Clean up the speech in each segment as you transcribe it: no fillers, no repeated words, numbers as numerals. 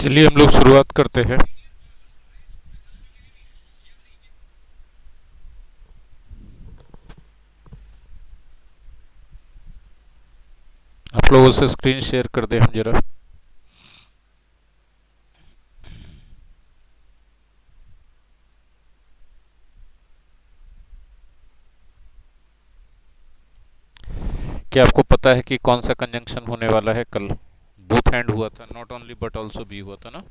चलिए हम लोग शुरुआत करते हैं। आप लोगों से स्क्रीन शेयर कर दें हम जरा। क्या आपको पता है कि कौन सा कंजंक्शन होने वाला है कल? बोथ हैंड हुआ था, नॉट ओनली बट ऑल्सो भी हुआ था ना।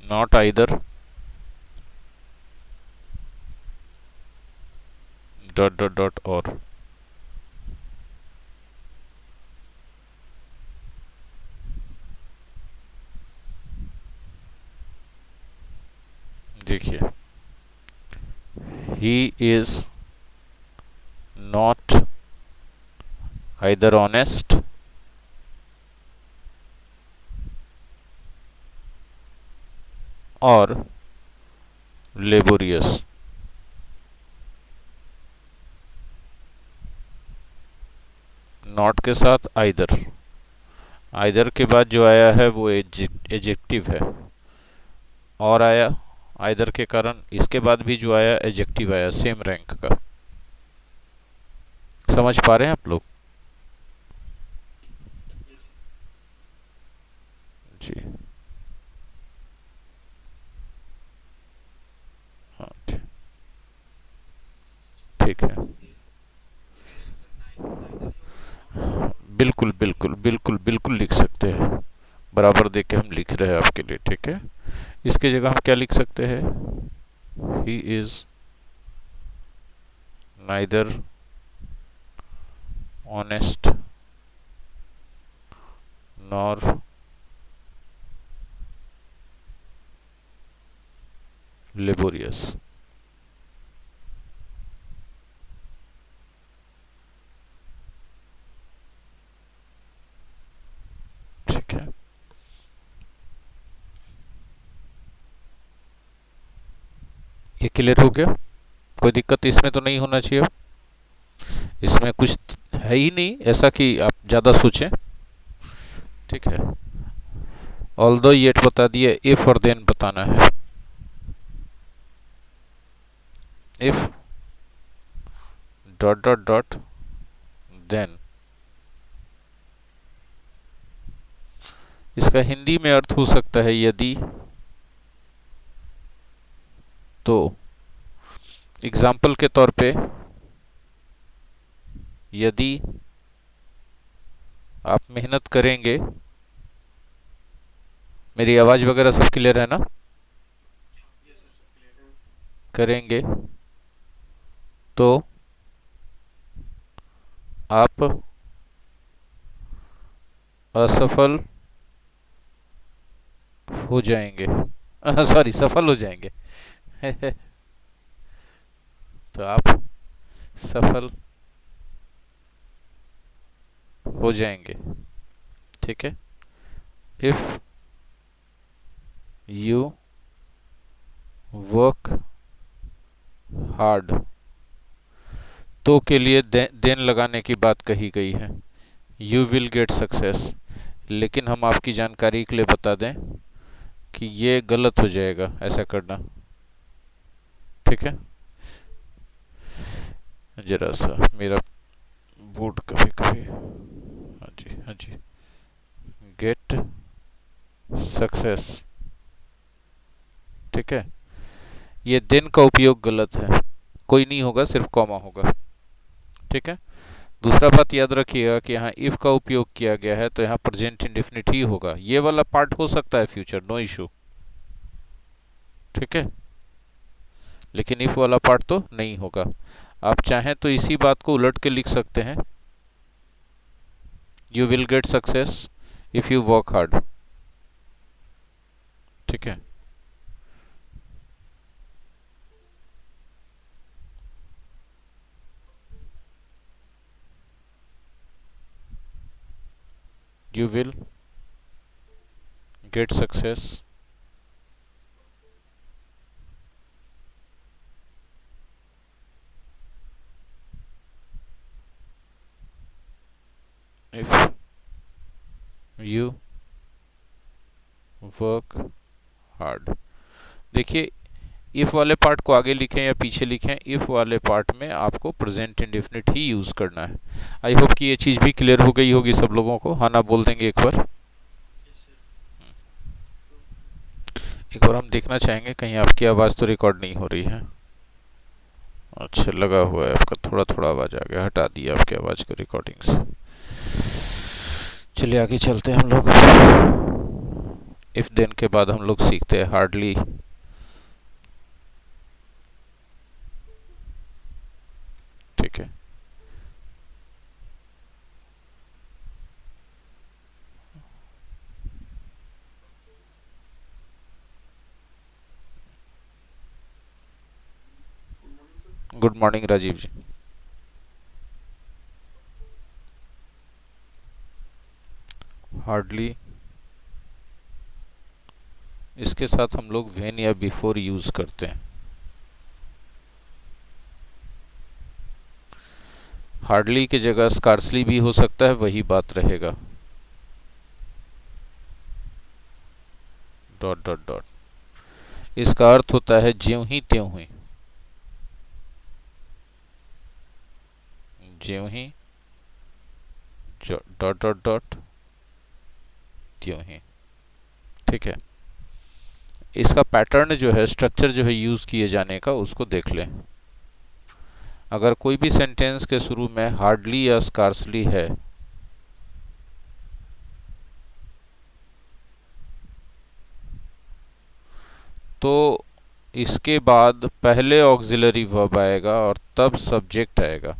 Not either, dot dot dot और। देखिए, he is not either honest और लेबोरियस। नॉट के साथ आइदर, आइदर के बाद जो आया है वो एजेक्टिव है। और आया आइदर के कारण, इसके बाद भी जो आया एजेक्टिव आया सेम रैंक का। समझ पा रहे हैं आप लोग? जी। हाँ, ठीक है। बिल्कुल बिल्कुल बिल्कुल बिल्कुल लिख सकते हैं। बराबर दे के हम लिख रहे हैं आपके लिए, ठीक है। इसके जगह हम क्या लिख सकते हैं? He is neither honest nor laborious. ठीक है। ये क्लियर हो गया? कोई दिक्कत इसमें तो नहीं होना चाहिए? इसमें कुछ है ही नहीं ऐसा कि आप ज़्यादा सोचें। ठीक है। ऑल्दो येट बता दिए, इफ और देन बताना है। If dot dot dot then. इसका हिंदी में अर्थ हो सकता है यदि, तो। एग्जाम्पल के तौर पे, यदि आप मेहनत करेंगे। मेरी आवाज़ वगैरह सब क्लियर है ना? करेंगे तो आप असफल हो जाएंगे। सॉरी, सफल हो जाएंगे। तो आप सफल हो जाएंगे। ठीक है। इफ यू वर्क हार्ड, तो के लिए देन लगाने की बात कही गई है। You will get success. लेकिन हम आपकी जानकारी के लिए बता दें कि ये गलत हो जाएगा ऐसा करना। ठीक है। जरा सा मेरा बोर्ड कभी कभी। हाँ जी, हाँ जी। Get success. ठीक है। ये दिन का उपयोग गलत है, कोई नहीं होगा, सिर्फ कॉमा होगा। ठीक है। दूसरा बात याद रखिएगा कि यहाँ इफ का उपयोग किया गया है तो यहाँ प्रेजेंट इंडेफिनिट ही होगा। ये वाला पार्ट हो सकता है फ्यूचर, नो इशू। ठीक है। लेकिन इफ वाला पार्ट तो नहीं होगा। आप चाहें तो इसी बात को उलट के लिख सकते हैं। You will get success if you work hard. ठीक है। You will get success you work hard. देखिए, इफ वाले पार्ट को आगे लिखें या पीछे लिखें, इफ वाले पार्ट में आपको प्रेजेंट इंडेफिनिट ही यूज करना है। आई होप कि ये चीज भी क्लियर हो गई होगी सब लोगों को। हाँ ना बोल देंगे एक बार। एक बार हम देखना चाहेंगे कहीं आपकी आवाज़ तो रिकॉर्ड नहीं हो रही है। अच्छा, लगा हुआ है आपका, थोड़ा थोड़ा आवाज़ आ गया, हटा दिया आपकी आवाज़ को रिकॉर्डिंग से। चलिए आगे चलते हैं हम लोग। इफ देन के बाद हम लोग सीखते हैं हार्डली। ठीक है, गुड मॉर्निंग राजीव जी। हार्डली, इसके साथ हम लोग व्हेन या बिफोर यूज करते हैं। हार्डली की जगह स्कार्सली भी हो सकता है, वही बात रहेगा। Dot dot dot. इसका अर्थ होता है ज्यों ही त्यों ही, ज्यों ही डॉट डॉट डॉट त्यों ही। ठीक है, इसका पैटर्न जो है, स्ट्रक्चर जो है यूज किए जाने का, उसको देख लें। अगर कोई भी सेंटेंस के शुरू में हार्डली या स्कार्सली है तो इसके बाद पहले ऑक्सिलरी वर्ब आएगा और तब सब्जेक्ट आएगा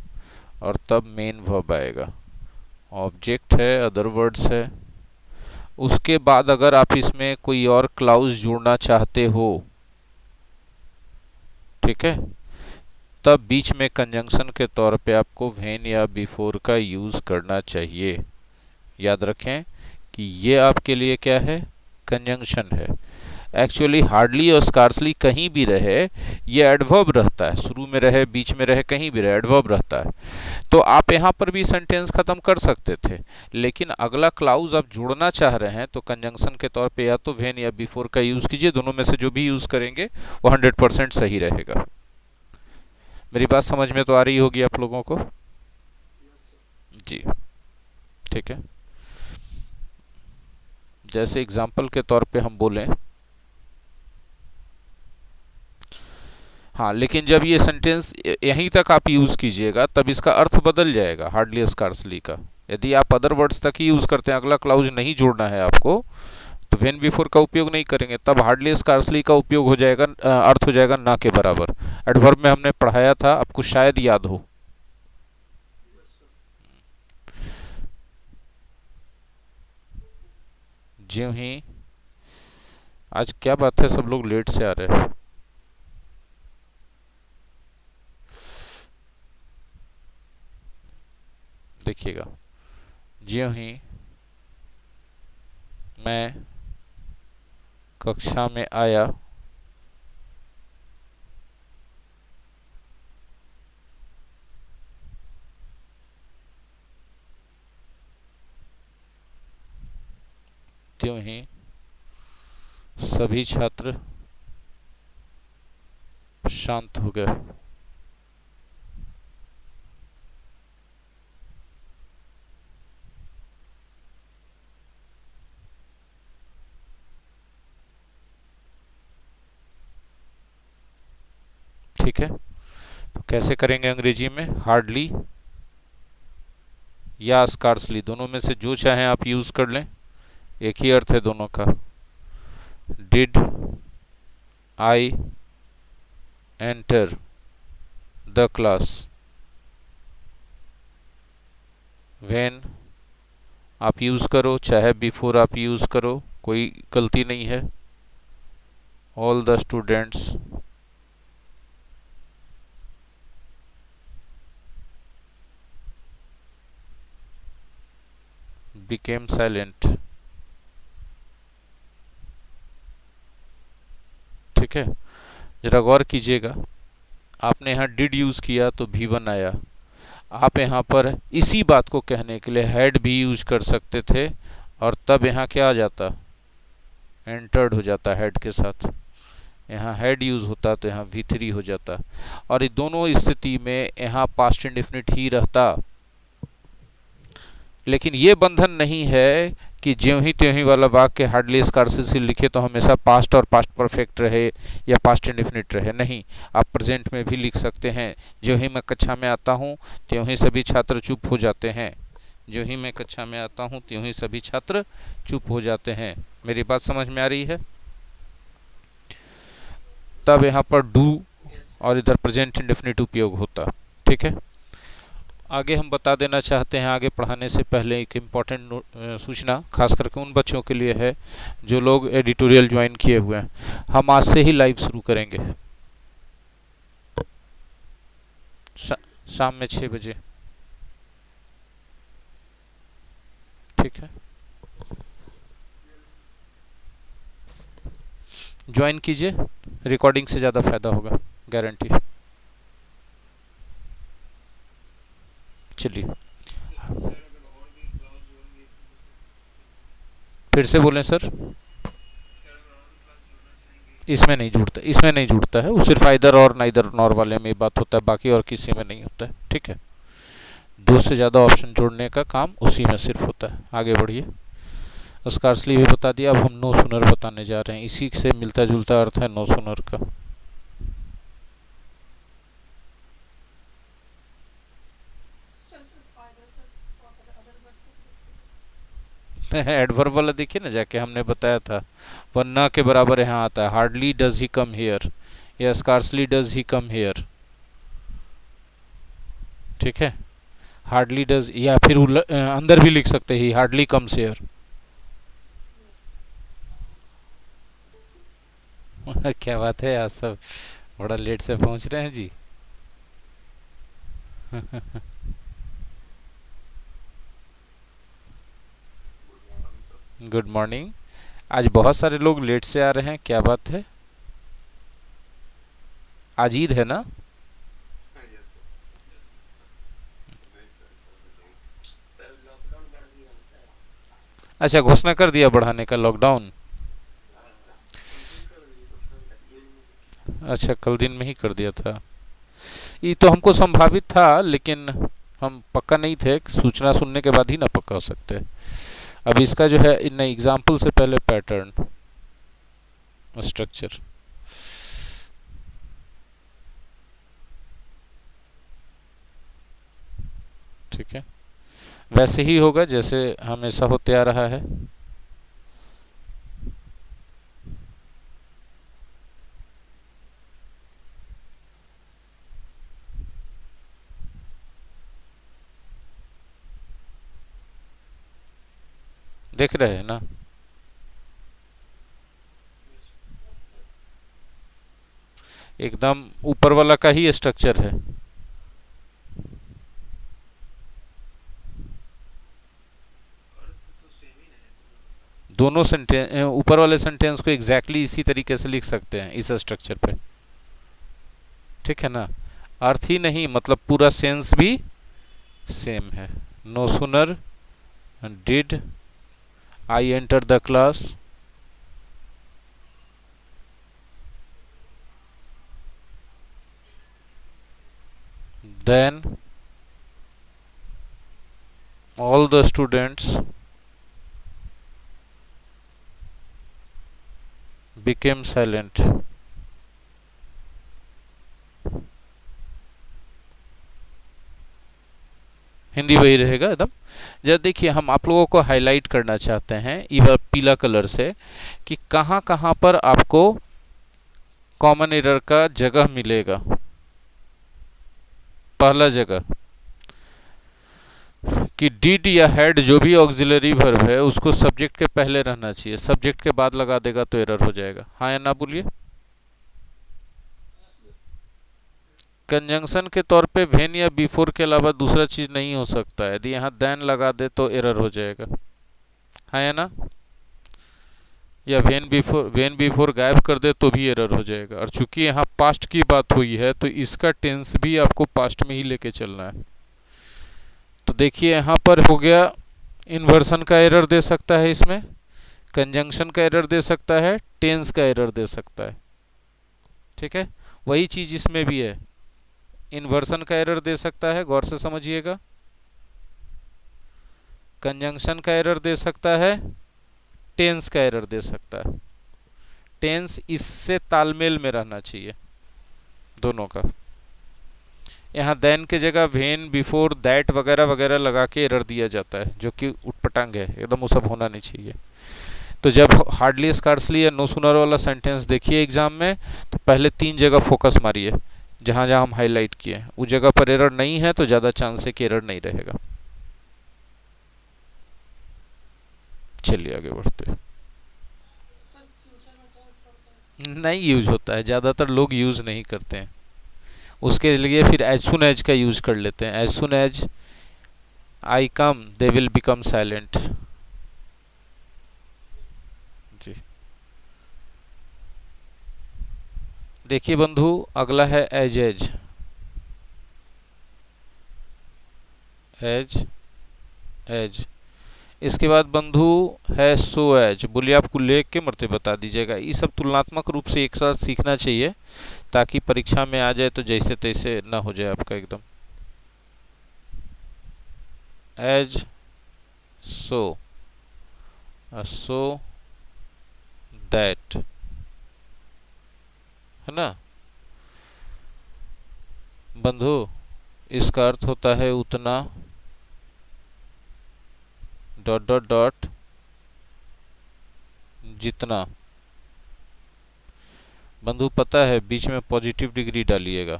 और तब मेन वर्ब आएगा। ऑब्जेक्ट है, अदर वर्ड्स है। उसके बाद अगर आप इसमें कोई और क्लाउज जोड़ना चाहते हो, ठीक है, तब बीच में कंजंक्शन के तौर पे आपको व्हेन या बिफोर का यूज करना चाहिए। याद रखें कि ये आपके लिए क्या है, कंजंक्शन है। एक्चुअली हार्डली और स्कार्सली कहीं भी रहे, ये एडवर्ब रहता है, शुरू में रहे, बीच में रहे, कहीं भी रहे, एडवर्ब रहता है। तो आप यहाँ पर भी सेंटेंस खत्म कर सकते थे, लेकिन अगला क्लाउज आप जोड़ना चाह रहे हैं तो कंजंक्शन के तौर पे या तो व्हेन या बिफोर का यूज कीजिए। दोनों में से जो भी यूज करेंगे वो 100% सही रहेगा। मेरी बात समझ में तो आ रही होगी आप लोगों को जी। ठीक है, जैसे एग्जाम्पल के तौर पे हम बोलें, हाँ, लेकिन जब ये सेंटेंस यहीं तक आप यूज कीजिएगा तब इसका अर्थ बदल जाएगा हार्डली स्कार्सली का। यदि आप अदर वर्ड्स तक ही यूज करते हैं, अगला क्लाउज नहीं जोड़ना है आपको, तो व्हेन बिफोर का उपयोग नहीं करेंगे, तब हार्डली स्कार्सली का उपयोग हो जाएगा, अर्थ हो जाएगा ना के बराबर। एडवर्ब में हमने पढ़ाया था, आपको शायद याद हो। ज्यों ही, आज क्या बात है, सब लोग लेट से आ रहे हैं। देखिएगा, ज्यों ही मैं कक्षा में आया, त्यों ही सभी छात्र शांत हो गए। ठीक है, तो कैसे करेंगे अंग्रेजी में, हार्डली या स्कार्सली, दोनों में से जो चाहें आप यूज कर लें, एक ही अर्थ है दोनों का। Did I enter the class, when आप यूज करो चाहे बिफोर आप यूज करो, कोई गलती नहीं है। All the students became silent। ठीक है, जरा गौर कीजिएगा, आपने यहाँ डिड यूज किया तो V1 आया। आप यहाँ पर इसी बात को कहने के लिए हैड भी यूज कर सकते थे और तब यहाँ क्या आ जाता, एंटर्ड हो जाता हेड के साथ। यहाँ हेड यूज होता तो यहाँ V3 हो जाता, और इन दोनों स्थिति में यहाँ पास्ट इंडेफिनिट ही रहता। लेकिन ये बंधन नहीं है कि ज्यों ही त्यों ही वाला वाक्य हार्डली स्कार्सली लिखे तो हमेशा पास्ट और पास्ट परफेक्ट रहे या पास्ट इंडेफिनिट रहे। नहीं, आप प्रेजेंट में भी लिख सकते हैं। ज्यों ही मैं कक्षा में आता हूँ त्यों ही सभी छात्र चुप हो जाते हैं। ज्यों ही मैं कक्षा में आता हूँ त्यों ही सभी छात्र चुप हो जाते हैं। मेरी बात समझ में आ रही है? तब यहाँ पर डू और इधर प्रेजेंट इंडेफिनिट उपयोग होता। ठीक है, आगे हम बता देना चाहते हैं, आगे पढ़ाने से पहले एक इम्पॉर्टेंट सूचना खास करके उन बच्चों के लिए है जो लोग एडिटोरियल ज्वाइन किए हुए हैं। हम आज से ही लाइव शुरू करेंगे, शाम में 6 बजे। ठीक है, ज्वाइन कीजिए, रिकॉर्डिंग से ज़्यादा फायदा होगा, गारंटी। चलिए फिर से बोलें सर। इसमें नहीं जुड़ता, इसमें नहीं जुड़ता है, वो सिर्फ आइदर और नाइदर नॉर वाले में बात होता है, बाकी और किसी में नहीं होता है। ठीक है, 2 से ज़्यादा ऑप्शन जोड़ने का काम उसी में सिर्फ होता है। आगे बढ़िए, स्कार्सली भी बता दिया, अब हम नो सुनर बताने जा रहे हैं। इसी से मिलता जुलता अर्थ है नो सुनर का। एडवर्ब वाला देखिए ना, जाके हमने बताया था वह न के बराबर यहाँ आता है। Hardly does he come here या scarcely does he come here. ठीक है, हार्डली डज, या फिर अंदर भी लिख सकते हैं हार्डली कम्स हियर। क्या बात है, आप सब बड़ा लेट से पहुंच रहे हैं जी। Good morning. आज बहुत सारे लोग लेट से आ रहे हैं, क्या बात है? आज ईद है ना? अच्छा, घोषणा कर दिया बढ़ाने का लॉकडाउन। अच्छा, कल दिन में ही कर दिया था। ये तो हमको संभावित था, लेकिन हम पक्का नहीं थे। सूचना सुनने के बाद ही ना पक्का हो सकते। अब इसका जो है इन एग्जाम्पल से पहले पैटर्न स्ट्रक्चर। ठीक है, वैसे ही होगा जैसे हमेशा होते आ रहा है। देख रहे हैं ना? एकदम ऊपर वाला का ही स्ट्रक्चर है। दोनों सेंटेंस, ऊपर वाले सेंटेंस को एग्जैक्टली इसी तरीके से लिख सकते हैं इस स्ट्रक्चर पे। ठीक है ना? अर्थ ही नहीं, मतलब पूरा सेंस भी सेम है। No sooner did I enter the class, then all the students became silent। Hindi वही रहेगा एकदम। जब देखिए, हम आप लोगों को हाईलाइट करना चाहते हैं ये पीला कलर से कि कहाँ कहाँ पर आपको कॉमन एरर का जगह मिलेगा। पहला जगह कि डिड या हैड जो भी ऑक्सिलरी वर्ब है उसको सब्जेक्ट के पहले रहना चाहिए, सब्जेक्ट के बाद लगा देगा तो एरर हो जाएगा। हाँ या ना बोलिए। कंजंक्शन के तौर पे वेन या बिफोर के अलावा दूसरा चीज नहीं हो सकता है। यदि यहाँ देन लगा दे तो एरर हो जाएगा। हाँ या ना? या वेन बिफोर गायब कर दे तो भी एरर हो जाएगा। और चूंकि यहाँ पास्ट की बात हुई है तो इसका टेंस भी आपको पास्ट में ही लेके चलना है। तो देखिए यहाँ पर हो गया इन्वर्सन का एरर दे सकता है, इसमें कंजंक्शन का एरर दे सकता है, टेंस का एरर दे सकता है। ठीक है, वही चीज इसमें भी है, इन्वर्सन का एरर दे सकता है, गौर से समझिएगा, कंजंक्शन का एरर दे सकता है, टेंस का एरर दे सकता है। टेंस इससे तालमेल में रहना चाहिए दोनों का। यहाँ देन के जगह वेन, बिफोर, दैट वगैरह वगैरह लगा के एरर दिया जाता है, जो कि उटपटांग है एकदम, वो सब होना नहीं चाहिए। तो जब हार्डली, स्कार्सली या नो सुनर वाला सेंटेंस देखिए एग्जाम में, तो पहले 3 जगह फोकस मारिए, जहाँ जहाँ हम हाईलाइट किए, उस जगह पर एरर नहीं है तो ज़्यादा चांस है कि एरर नहीं रहेगा। चलिए आगे बढ़ते हैं। नहीं यूज होता है, ज़्यादातर लोग यूज़ नहीं करते हैं, उसके लिए फिर एज सुन एज का यूज कर लेते हैं। As soon as I come they will become silent. जी, देखिए बंधु, अगला है एज एज। एज एज इसके बाद बंधु है सो एज। बोलिए, आपको लेख के मरते बता दीजिएगा। ये सब तुलनात्मक रूप से एक साथ सीखना चाहिए, ताकि परीक्षा में आ जाए तो जैसे तैसे ना हो जाए आपका एकदम। एज सो, सो दैट, है ना बंधु, इसका अर्थ होता है उतना, डॉट डॉट डॉट, जितना। बंधु पता है, बीच में पॉजिटिव डिग्री डालिएगा।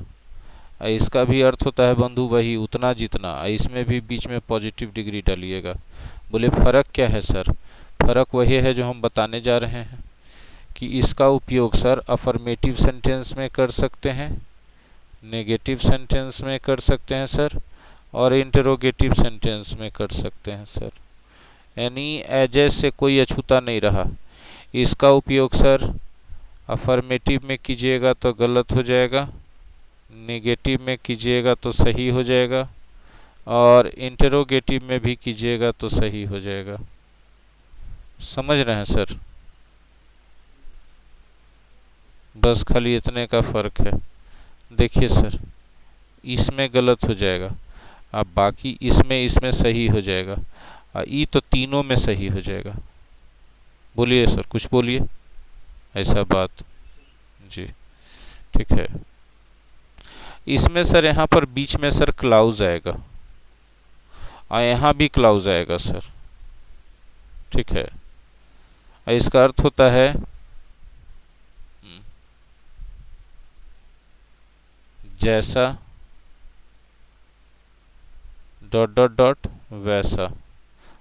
इसका भी अर्थ होता है बंधु वही, उतना जितना। इसमें भी बीच में पॉजिटिव डिग्री डालिएगा। बोले फर्क क्या है सर? फर्क वही है जो हम बताने जा रहे हैं, कि इसका उपयोग सर अफर्मेटिव सेंटेंस में कर सकते हैं, नेगेटिव सेंटेंस में कर सकते हैं सर, और इंटरोगेटिव सेंटेंस में कर सकते हैं सर। यानी एजेस से कोई अछूता नहीं रहा। इसका उपयोग सर अफर्मेटिव में कीजिएगा तो गलत हो जाएगा, नेगेटिव में कीजिएगा तो सही हो जाएगा, और इंटरोगेटिव में भी कीजिएगा तो सही हो जाएगा। समझ रहे हैं सर? बस खाली इतने का फ़र्क है। देखिए सर, इसमें गलत हो जाएगा, अब बाकी इसमें सही हो जाएगा, और ई तो तीनों में सही हो जाएगा। बोलिए सर, कुछ बोलिए, ऐसा बात। जी ठीक है। इसमें सर यहाँ पर बीच में सर क्लाउज आएगा, और यहाँ भी क्लाउज आएगा सर। ठीक है, इसका अर्थ होता है जैसा, डॉट डॉट डॉट, वैसा।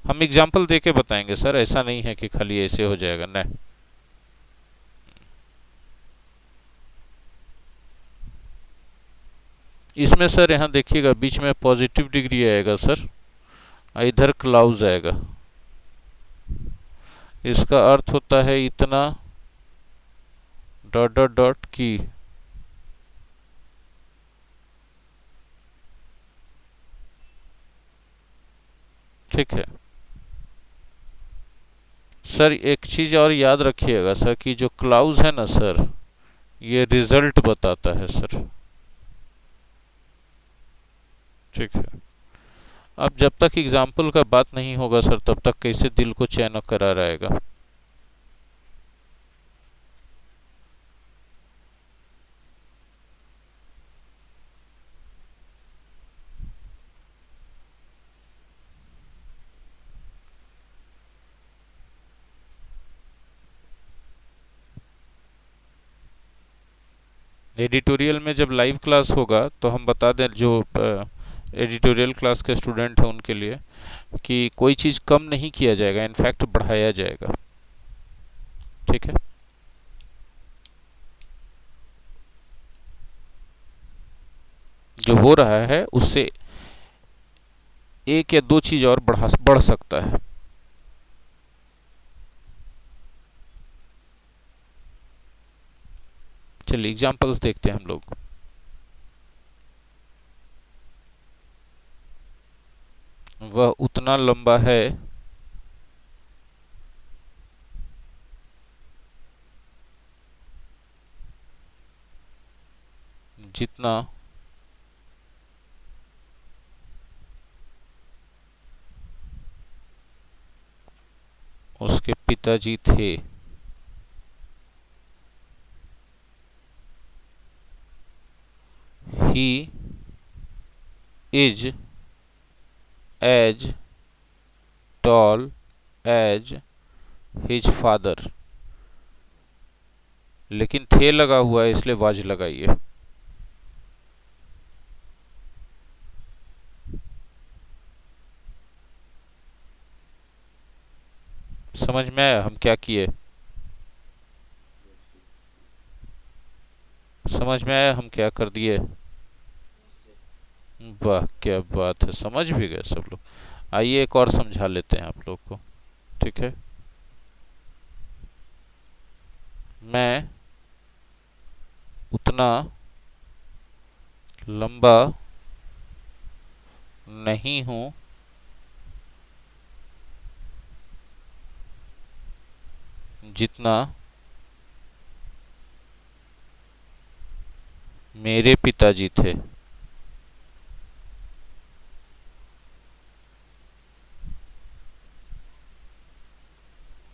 हम एग्जाम्पल देके बताएंगे सर, ऐसा नहीं है कि खाली ऐसे हो जाएगा, नहीं। इसमें सर यहाँ देखिएगा, बीच में पॉजिटिव डिग्री आएगा सर, इधर क्लाउज आएगा। इसका अर्थ होता है इतना, डॉट डॉट डॉट की। ठीक है सर, एक चीज़ और याद रखिएगा सर, कि जो क्लाउज है ना सर, ये रिजल्ट बताता है सर। ठीक है, अब जब तक एग्जाम्पल का बात नहीं होगा सर, तब तक कैसे दिल को चैन करा रहेगा। एडिटोरियल में जब लाइव क्लास होगा तो हम बता दें, जो एडिटोरियल क्लास के स्टूडेंट हैं उनके लिए, कि कोई चीज़ कम नहीं किया जाएगा, इनफैक्ट बढ़ाया जाएगा। ठीक है, जो हो रहा है उससे एक या दो चीज़ और बढ़ सकता है। चलिए एग्जांपल्स देखते हैं हम लोग। वह उतना लंबा है जितना उसके पिताजी थे। He is as tall as his father. लेकिन थे लगा हुआ है इसलिए वाज लगाइए। समझ में आया हम क्या किए? समझ में आया हम क्या कर दिए? वाह क्या बात है, समझ भी गए सब लोग। आइए एक और समझा लेते हैं आप लोग को। ठीक है, मैं उतना लंबा नहीं हूं जितना मेरे पिताजी थे।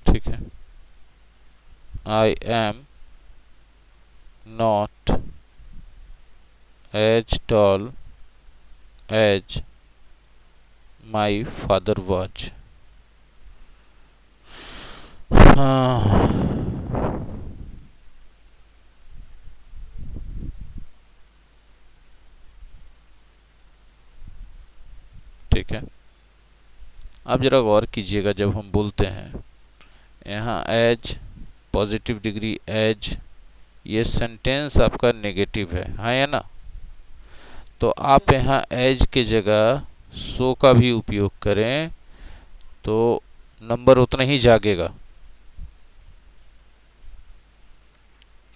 ठीक है, I am not as tall as my father was. हाँ, ठीक है। अब जरा गौर कीजिएगा, जब हम बोलते हैं यहाँ एज, पॉजिटिव डिग्री एज, ये सेंटेंस आपका नेगेटिव है, हाँ या ना? तो आप यहाँ एज के जगह सो का भी उपयोग करें तो नंबर उतना ही जागेगा।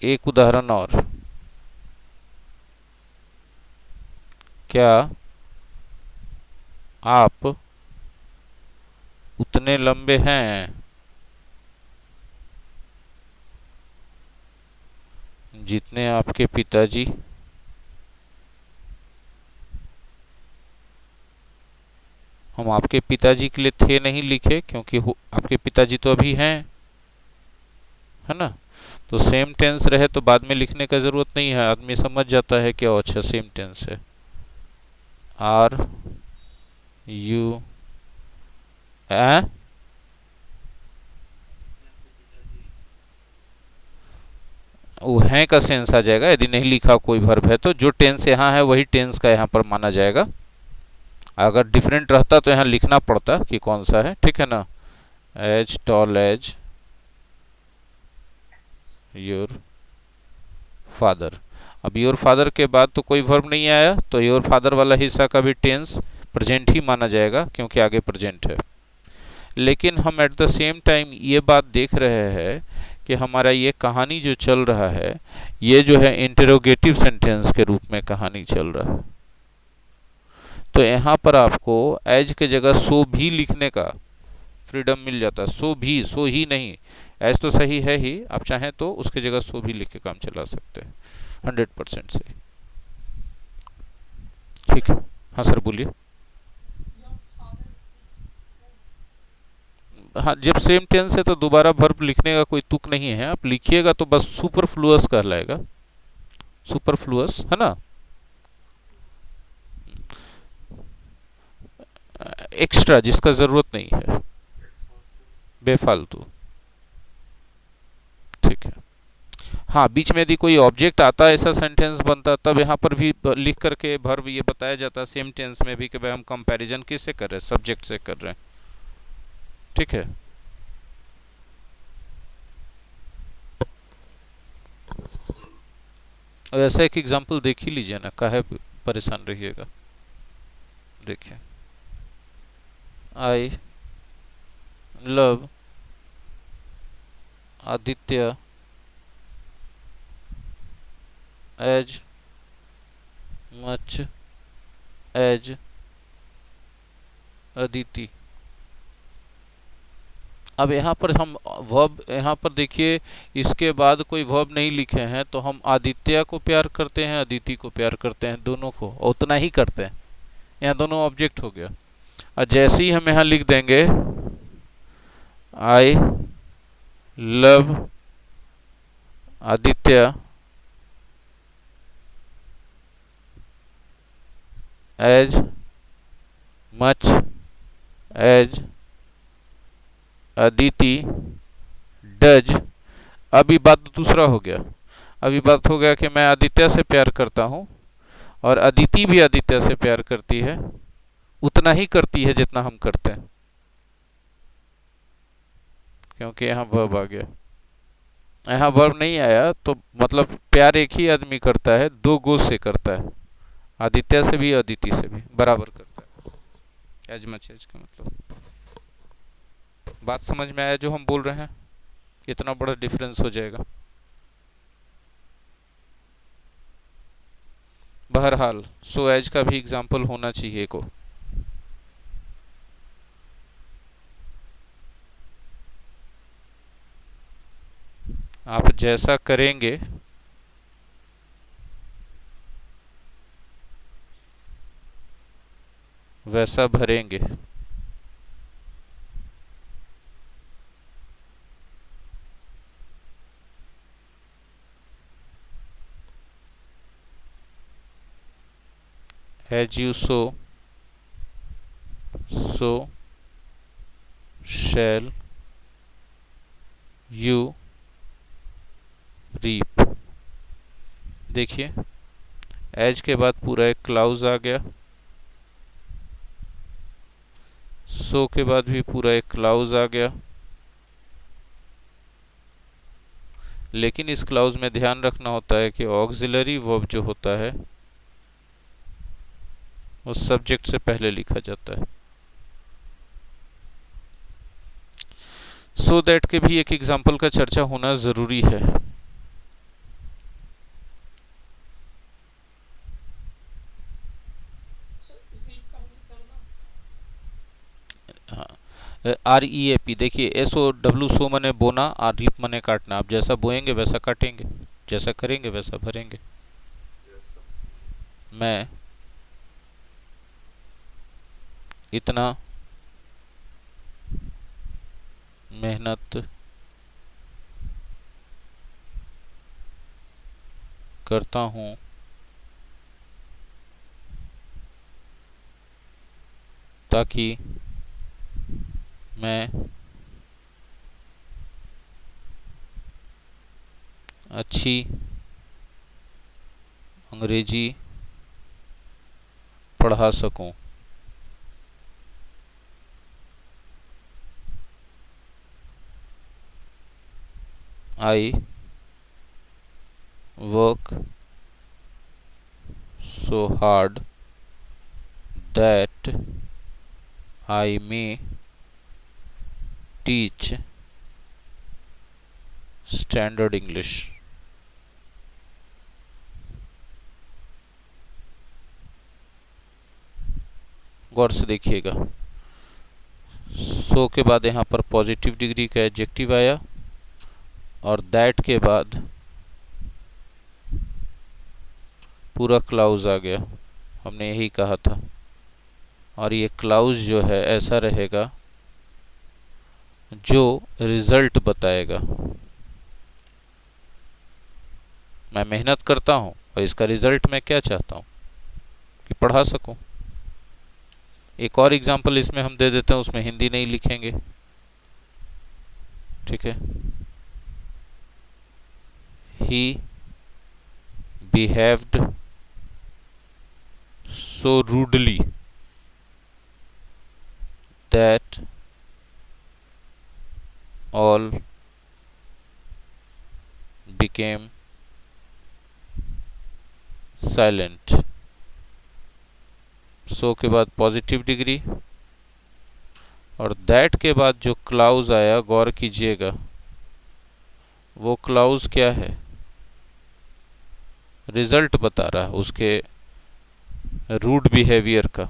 एक उदाहरण और, क्या आप उतने लंबे हैं जितने आपके पिताजी? हम आपके पिताजी के लिए थे नहीं लिखे क्योंकि आपके पिताजी तो अभी हैं, है ना? तो सेम टेंस रहे तो बाद में लिखने का जरूरत नहीं है, आदमी समझ जाता है कि अच्छा सेम टेंस है। आर यू ए, वो हैं का सेंस आ जाएगा यदि नहीं लिखा कोई वर्ब है तो। जो टेंस यहाँ है वही टेंस का यहाँ पर माना जाएगा। अगर डिफरेंट रहता तो यहाँ लिखना पड़ता कि कौन सा है, ठीक है ना? As tall as your father. अब योर फादर के बाद तो कोई वर्ब नहीं आया तो योर फादर वाला हिस्सा का भी टेंस प्रेजेंट ही माना जाएगा क्योंकि आगे प्रेजेंट है। लेकिन हम एट द सेम टाइम ये बात देख रहे हैं कि हमारा ये कहानी जो चल रहा है ये जो है इंटेरोगेटिव सेंटेंस के रूप में कहानी चल रहा है। तो यहाँ पर आपको एज के जगह सो भी लिखने का फ्रीडम मिल जाता है। सो भी, सो ही नहीं, एज तो सही है ही, आप चाहें तो उसके जगह सो भी लिख के काम चला सकते हैं। 100% सही। ठीक है, हाँ सर बोलिए। हाँ, जब सेम टेंस है तो दोबारा वर्ब लिखने का कोई तुक नहीं है, आप लिखिएगा तो बस सुपरफ्लुअस कहलाएगा। सुपरफ्लुअस है ना, एक्स्ट्रा जिसका जरूरत नहीं है, बेफालतू। ठीक है, हाँ बीच में यदि कोई ऑब्जेक्ट आता ऐसा सेंटेंस बनता तब यहाँ पर भी लिख करके वर्ब ये बताया जाता सेम टेंस में भी कि भाई हम कंपैरिजन किससे कर रहे हैं, सब्जेक्ट से कर रहे हैं। ठीक है, और ऐसा एक एग्जांपल देख ही लीजिए ना, काहे परेशान रहिएगा। देखिए, I love Aditya as much as Aditi. अब यहाँ पर हम वर्ब, यहाँ पर देखिए इसके बाद कोई वर्ब नहीं लिखे हैं, तो हम आदित्य को प्यार करते हैं, अदिति को प्यार करते हैं, दोनों को उतना ही करते हैं। यहाँ दोनों ऑब्जेक्ट हो गया। और जैसे ही हम यहाँ लिख देंगे I love Aditya as much as Aditi does. अभी बात दूसरा हो गया। अभी बात हो गया कि मैं आदित्य से प्यार करता हूँ और अदिति भी आदित्य से प्यार करती है, उतना ही करती है जितना हम करते हैं, क्योंकि यहाँ वर्ब आ गया। यहाँ वर्ब नहीं आया तो मतलब प्यार एक ही आदमी करता है, दो गो से करता है, आदित्य से भी अदिति से भी बराबर करता है। एज मच एज का मतलब बात समझ में आया जो हम बोल रहे हैं? इतना बड़ा डिफरेंस हो जाएगा। बहरहाल सो एज का भी एग्जाम्पल होना चाहिए को। आप जैसा करेंगे वैसा भरेंगे। As you sow, so shall you reap। देखिए एज के बाद पूरा एक क्लाउज आ गया, सो के बाद भी पूरा एक क्लाउज आ गया, लेकिन इस क्लाउज में ध्यान रखना होता है कि ऑक्सिलरी वर्ब जो होता है वो सब्जेक्ट से पहले लिखा जाता है। सो दैट के भी एक एग्जाम्पल का चर्चा होना जरूरी है। REAP देखिए, SOW सो मने बोना और रीप मने काटना। आप जैसा बोएंगे वैसा काटेंगे, जैसा करेंगे वैसा भरेंगे। मैं इतना मेहनत करता हूँ ताकि मैं अच्छी अंग्रेजी पढ़ा सकूं। I work so hard that I may teach standard English। गौर से देखिएगा, सो के बाद यहाँ पर पॉजिटिव डिग्री का एडजेक्टिव आया और दैट के बाद पूरा क्लाउज आ गया। हमने यही कहा था। और ये क्लाउज जो है ऐसा रहेगा जो रिजल्ट बताएगा। मैं मेहनत करता हूँ और इसका रिजल्ट मैं क्या चाहता हूँ कि पढ़ा सकूं। एक और एग्जांपल इसमें हम दे देते हैं, उसमें हिंदी नहीं लिखेंगे, ठीक है। He behaved so rudely that all became silent. So के बाद पॉजिटिव डिग्री और दैट के बाद जो क्लाउज आया, गौर कीजिएगा वो क्लाउज क्या है? रिजल्ट बता रहा है उसके रूड बिहेवियर का।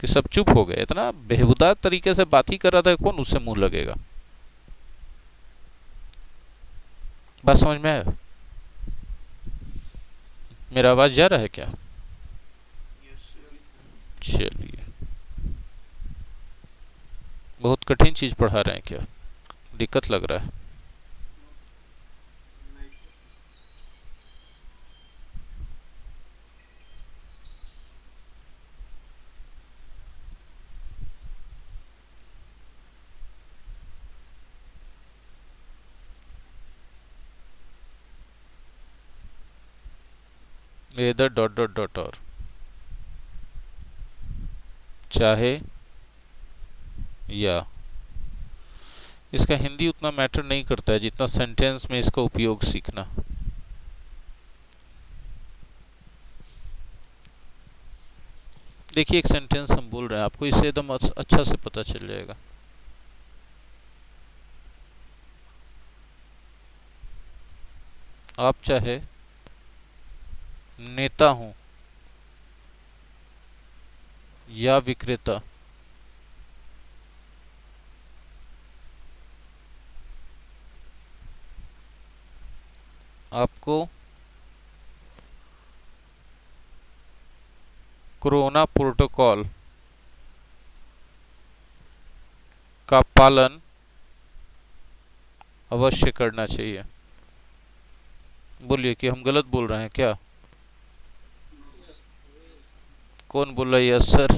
कि सब चुप हो गए। इतना बेहुदा तरीके से बात ही कर रहा था, कौन उससे मुंह लगेगा। बात समझ में आया? मेरा आवाज जा रहा है क्या? चलिए, बहुत कठिन चीज पढ़ा रहे हैं क्या? दिक्कत लग रहा है। इधर डॉट डॉट डॉट और चाहे या, इसका हिंदी उतना मैटर नहीं करता है जितना सेंटेंस में इसका उपयोग सीखना। देखिए, एक सेंटेंस हम बोल रहे हैं, आपको इससे एकदम अच्छा से पता चल जाएगा। आप चाहे नेता हूं या विक्रेता, आपको कोरोना प्रोटोकॉल का पालन अवश्य करना चाहिए। बोलिए कि हम गलत बोल रहे हैं क्या? कौन बोल रहा है यस सर?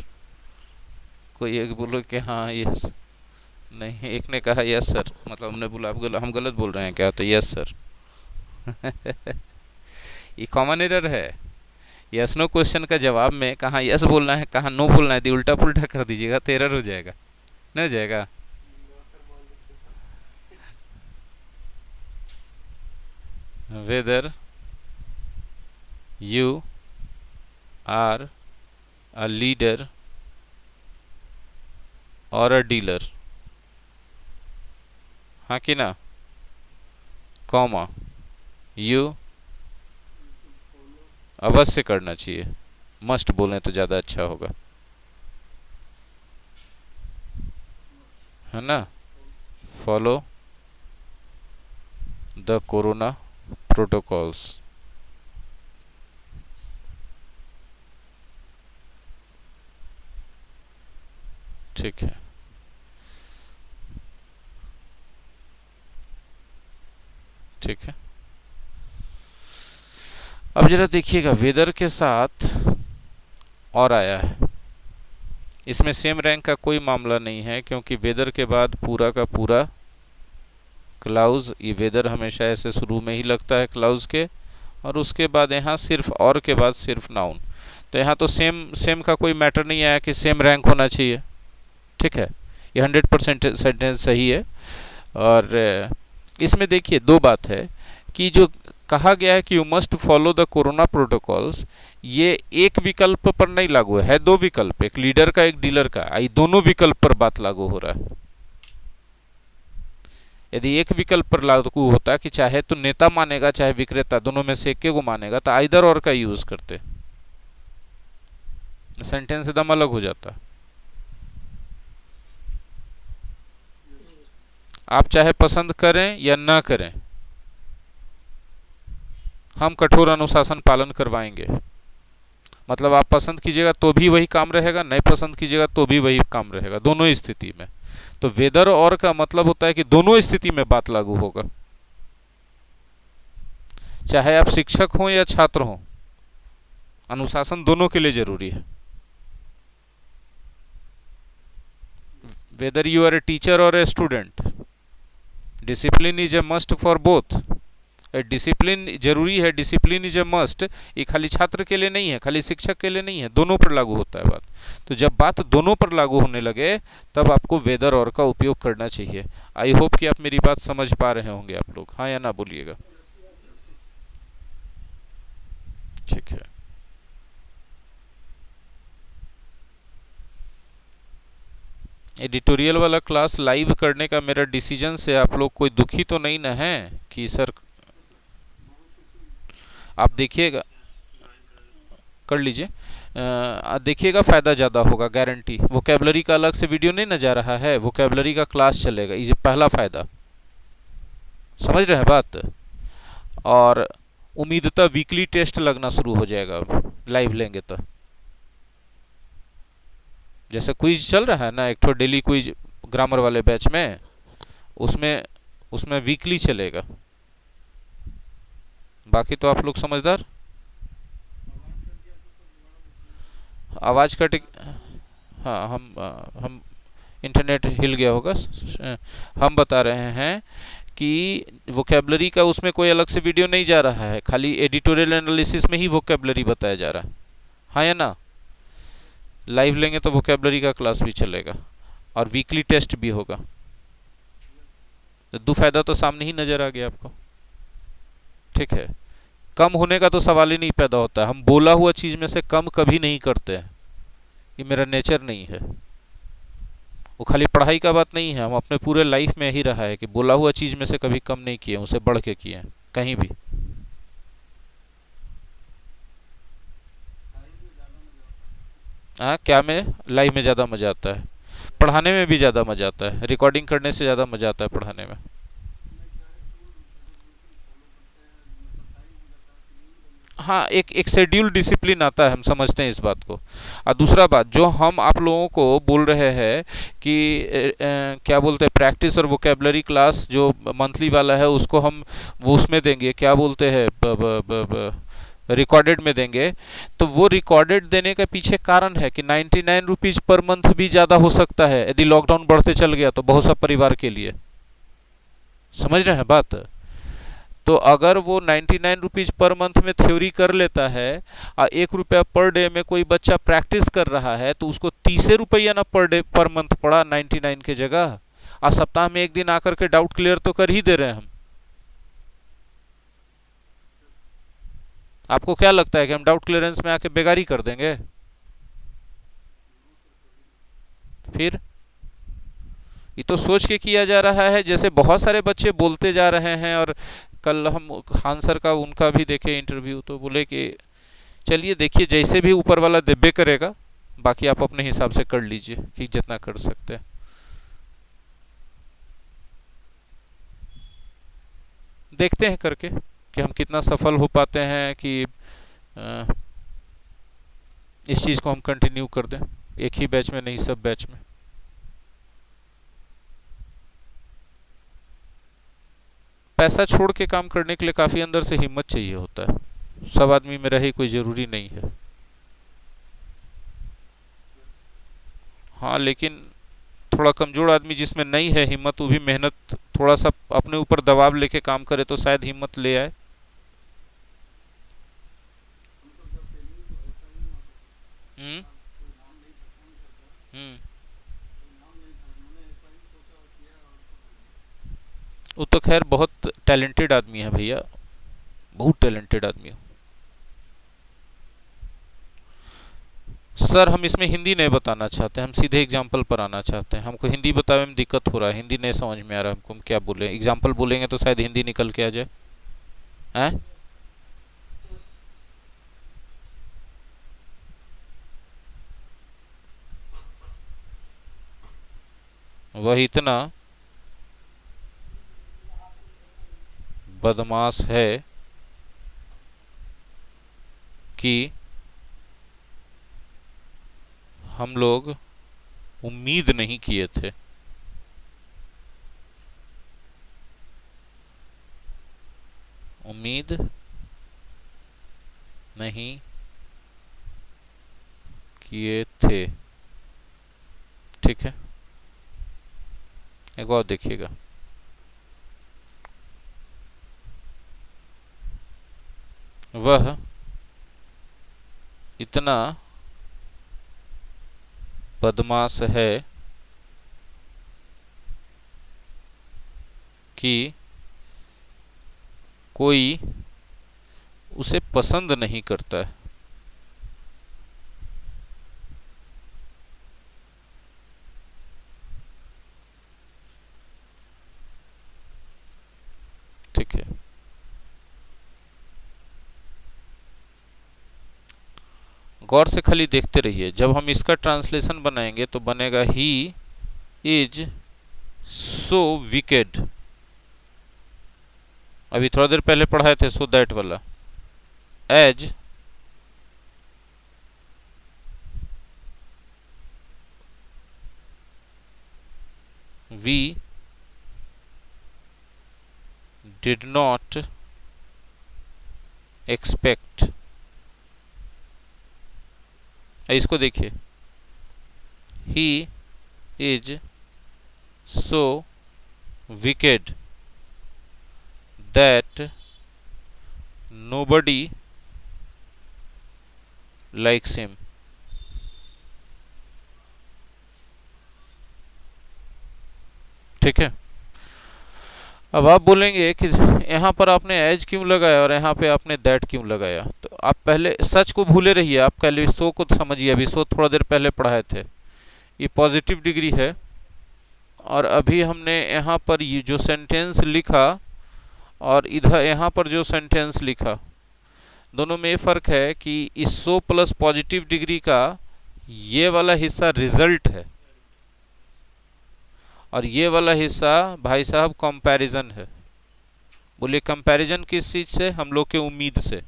कोई एक बोलो कि हाँ यस। नहीं, एक ने कहा यस सर, मतलब हमने बोला हम गलत बोल रहे हैं क्या, तो यस सर। ये कॉमन एरर है। यस नो क्वेश्चन का जवाब में कहाँ यस बोलना है कहाँ नो बोलना है, यदि उल्टा पुल्टा कर दीजिएगा तो एरर हो जाएगा, नहीं हो जाएगा? Whether you are a leader और अ डीलर, हाँ कि ना, कॉमा यू अवश्य करना चाहिए, मस्ट बोलें तो ज़्यादा अच्छा होगा, है ना। Follow the corona protocols. ठीक है, ठीक है। अब जरा देखिएगा, वेदर के साथ और आया है, इसमें सेम रैंक का कोई मामला नहीं है, क्योंकि वेदर के बाद पूरा का पूरा क्लाउज, ये वेदर हमेशा ऐसे शुरू में ही लगता है क्लाउज के, और उसके बाद यहाँ सिर्फ और के बाद सिर्फ नाउन। तो यहाँ तो सेम का कोई मैटर नहीं आया कि सेम रैंक होना चाहिए। ठीक है, ये 100% सेंटेंस सही है। और इसमें देखिए दो बात है कि जो कहा गया है कि you must follow the corona protocols, ये एक विकल्प पर नहीं लागू है, दो विकल्प, एक लीडर का एक डीलर का, ये दोनों विकल्प पर बात लागू हो रहा है। यदि एक विकल्प पर लागू होता कि चाहे तो नेता मानेगा चाहे विक्रेता, दोनों में से एक को मानेगा, तो आइदर और का यूज करते, सेंटेंस एकदम अलग हो जाता। आप चाहे पसंद करें या ना करें, हम कठोर अनुशासन पालन करवाएंगे। मतलब आप पसंद कीजिएगा तो भी वही काम रहेगा, नहीं पसंद कीजिएगा तो भी वही काम रहेगा, दोनों स्थिति में। तो वेदर और का मतलब होता है कि दोनों स्थिति में बात लागू होगा, चाहे आप शिक्षक हो या छात्र हो, अनुशासन दोनों के लिए जरूरी है। Whether you are a teacher और a student, discipline is a must for both. Discipline जरूरी है, डिसिप्लिन इज ए मस्ट, ये खाली छात्र के लिए नहीं है, खाली शिक्षक के लिए नहीं है, दोनों पर लागू होता है बात। तो जब बात दोनों पर लागू होने लगे तब आपको वेदर और का उपयोग करना चाहिए। आई होप कि आप मेरी बात समझ पा रहे होंगे आप लोग, हाँ या ना बोलिएगा। ठीक है, एडिटोरियल वाला क्लास लाइव करने का मेरा डिसीजन से आप लोग कोई दुखी तो नहीं ना है कि सर, आप देखिएगा कर लीजिए, देखिएगा फ़ायदा ज़्यादा होगा, गारंटी। वोकेबलरी का अलग से वीडियो नहीं न जा रहा है, वोकेबलरी का क्लास चलेगा, ये पहला फ़ायदा। समझ रहे हैं बात? और उम्मीदतः वीकली टेस्ट लगना शुरू हो जाएगा अब लाइव लेंगे तो। जैसे क्विज चल रहा है ना, एक तो डेली क्विज ग्रामर वाले बैच में, उसमें उसमें वीकली चलेगा। बाकी तो आप लोग समझदार। आवाज़ कट, हाँ हम इंटरनेट हिल गया होगा। हम बता रहे हैं कि वोकेबलरी का उसमें कोई अलग से वीडियो नहीं जा रहा है, खाली एडिटोरियल एनालिसिस में ही वोकेबलरी बताया जा रहा है। हाँ या ना? लाइव लेंगे तो वोकेबलरी का क्लास भी चलेगा और वीकली टेस्ट भी होगा। दो फायदा तो सामने ही नजर आ गया आपको। ठीक है, कम होने का तो सवाल ही नहीं पैदा होता। हम बोला हुआ चीज में से कम कभी नहीं करते हैं, ये मेरा नेचर नहीं है। वो खाली पढ़ाई का बात नहीं है, हम अपने पूरे लाइफ में ही रहा है कि बोला हुआ चीज में से कभी कम नहीं किए, उसे बढ़ के किए हैं कहीं भी। हाँ, क्या में लाइव में ज़्यादा मज़ा आता है, पढ़ाने में भी ज़्यादा मज़ा आता है, रिकॉर्डिंग करने से ज़्यादा मज़ा आता है पढ़ाने में। हाँ, एक एक शेड्यूल डिसिप्लिन आता है, हम समझते हैं इस बात को। और दूसरा बात, जो हम आप लोगों को बोल रहे हैं कि क्या बोलते हैं, प्रैक्टिस और वोकेबलरी क्लास जो मंथली वाला है उसको हम वो उसमें देंगे, क्या बोलते हैं, रिकॉर्डेड में देंगे। तो वो रिकॉर्डेड देने के पीछे कारण है कि 99 रुपीज़ पर मंथ भी ज़्यादा हो सकता है यदि लॉकडाउन बढ़ते चल गया तो बहुत सा परिवार के लिए। समझ रहे हैं बात? तो अगर वो 99 रुपीज़ पर मंथ में थ्योरी कर लेता है और 1 रुपया पर डे में कोई बच्चा प्रैक्टिस कर रहा है, तो उसको 30 रुपया ना पर डे पर मंथ पड़ा 99 के जगह। और सप्ताह में एक दिन आकर के डाउट क्लियर तो कर ही दे रहे हैं हम। आपको क्या लगता है कि हम डाउट क्लियरेंस में आके बेगारी कर देंगे? फिर ये तो सोच के किया जा रहा है। जैसे बहुत सारे बच्चे बोलते जा रहे हैं, और कल हम खान सर का उनका भी देखे इंटरव्यू, तो बोले कि चलिए देखिए जैसे भी ऊपर वाला देबे करेगा, बाकी आप अपने हिसाब से कर लीजिए कि जितना कर सकते हैं। देखते हैं करके कि हम कितना सफल हो पाते हैं कि इस चीज़ को हम कंटिन्यू कर दें, एक ही बैच में नहीं, सब बैच में। पैसा छोड़ के काम करने के लिए काफ़ी अंदर से हिम्मत चाहिए होता है, सब आदमी में रहे कोई ज़रूरी नहीं है। हाँ, लेकिन थोड़ा कमज़ोर आदमी जिसमें नहीं है हिम्मत, वो भी मेहनत थोड़ा सा अपने ऊपर दबाव लेके काम करे तो शायद हिम्मत ले आए। हम्म। हम्म। वो तो खैर बहुत टैलेंटेड आदमी है भैया, बहुत टैलेंटेड आदमी है। सर हम इसमें हिंदी नहीं बताना चाहते, हम सीधे एग्जाम्पल पर आना चाहते हैं। हमको हिंदी बताने में दिक्कत हो रहा है, हिंदी नहीं समझ में आ रहा है हमको, हम क्या बोले, एग्जाम्पल बोलेंगे तो शायद हिंदी निकल के आ जाए। हैं? वह इतना बदमाश है कि हम लोग उम्मीद नहीं किए थे। उम्मीद नहीं किए थे। ठीक है, एक और देखिएगा। वह इतना बदमाश है कि कोई उसे पसंद नहीं करता है। ठीक है, गौर से खाली देखते रहिए। जब हम इसका ट्रांसलेशन बनाएंगे तो बनेगा ही इज सो विकेड। अभी थोड़ा देर पहले पढ़ाए थे सो दैट वाला। As we did not expect. इसको देखिए, he is so wicked that nobody likes him। ठीक है। अब आप बोलेंगे कि यहाँ पर आपने एज क्यों लगाया और यहाँ पे आपने दैट क्यों लगाया। तो आप पहले सच को भूले रहिए, आप पहले सो को समझिए। अभी सो थोड़ा देर पहले पढ़ाए थे। ये पॉजिटिव डिग्री है, और अभी हमने यहाँ पर ये जो सेंटेंस लिखा और इधर यहाँ पर जो सेंटेंस लिखा, दोनों में ये फ़र्क है कि इस सो प्लस पॉजिटिव डिग्री का ये वाला हिस्सा रिजल्ट है, और ये वाला हिस्सा भाई साहब कंपैरिजन है। बोलिए कंपैरिजन किस चीज से? हम लोग के उम्मीद से।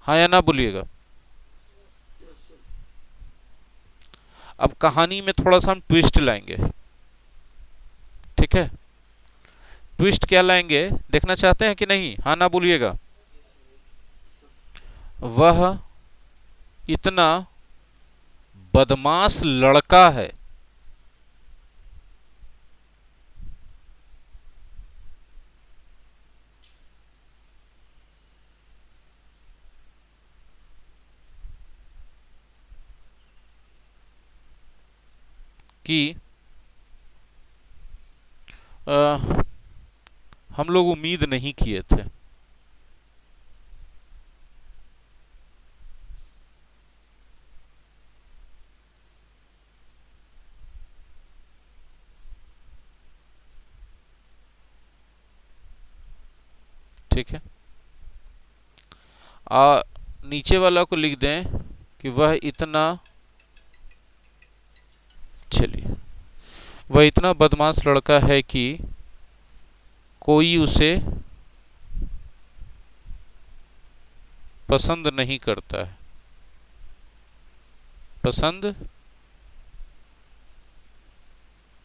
हाँ या ना बोलिएगा। अब कहानी में थोड़ा सा हम ट्विस्ट लाएंगे। ठीक है, ट्विस्ट क्या लाएंगे देखना चाहते हैं कि नहीं? हाँ ना बोलिएगा। वह इतना बदमाश लड़का है कि हम लोग उम्मीद नहीं किए थे। ठीक है, नीचे वाला को लिख दें कि वह इतना, चलिए, वह इतना बदमाश लड़का है कि कोई उसे पसंद नहीं करता है। पसंद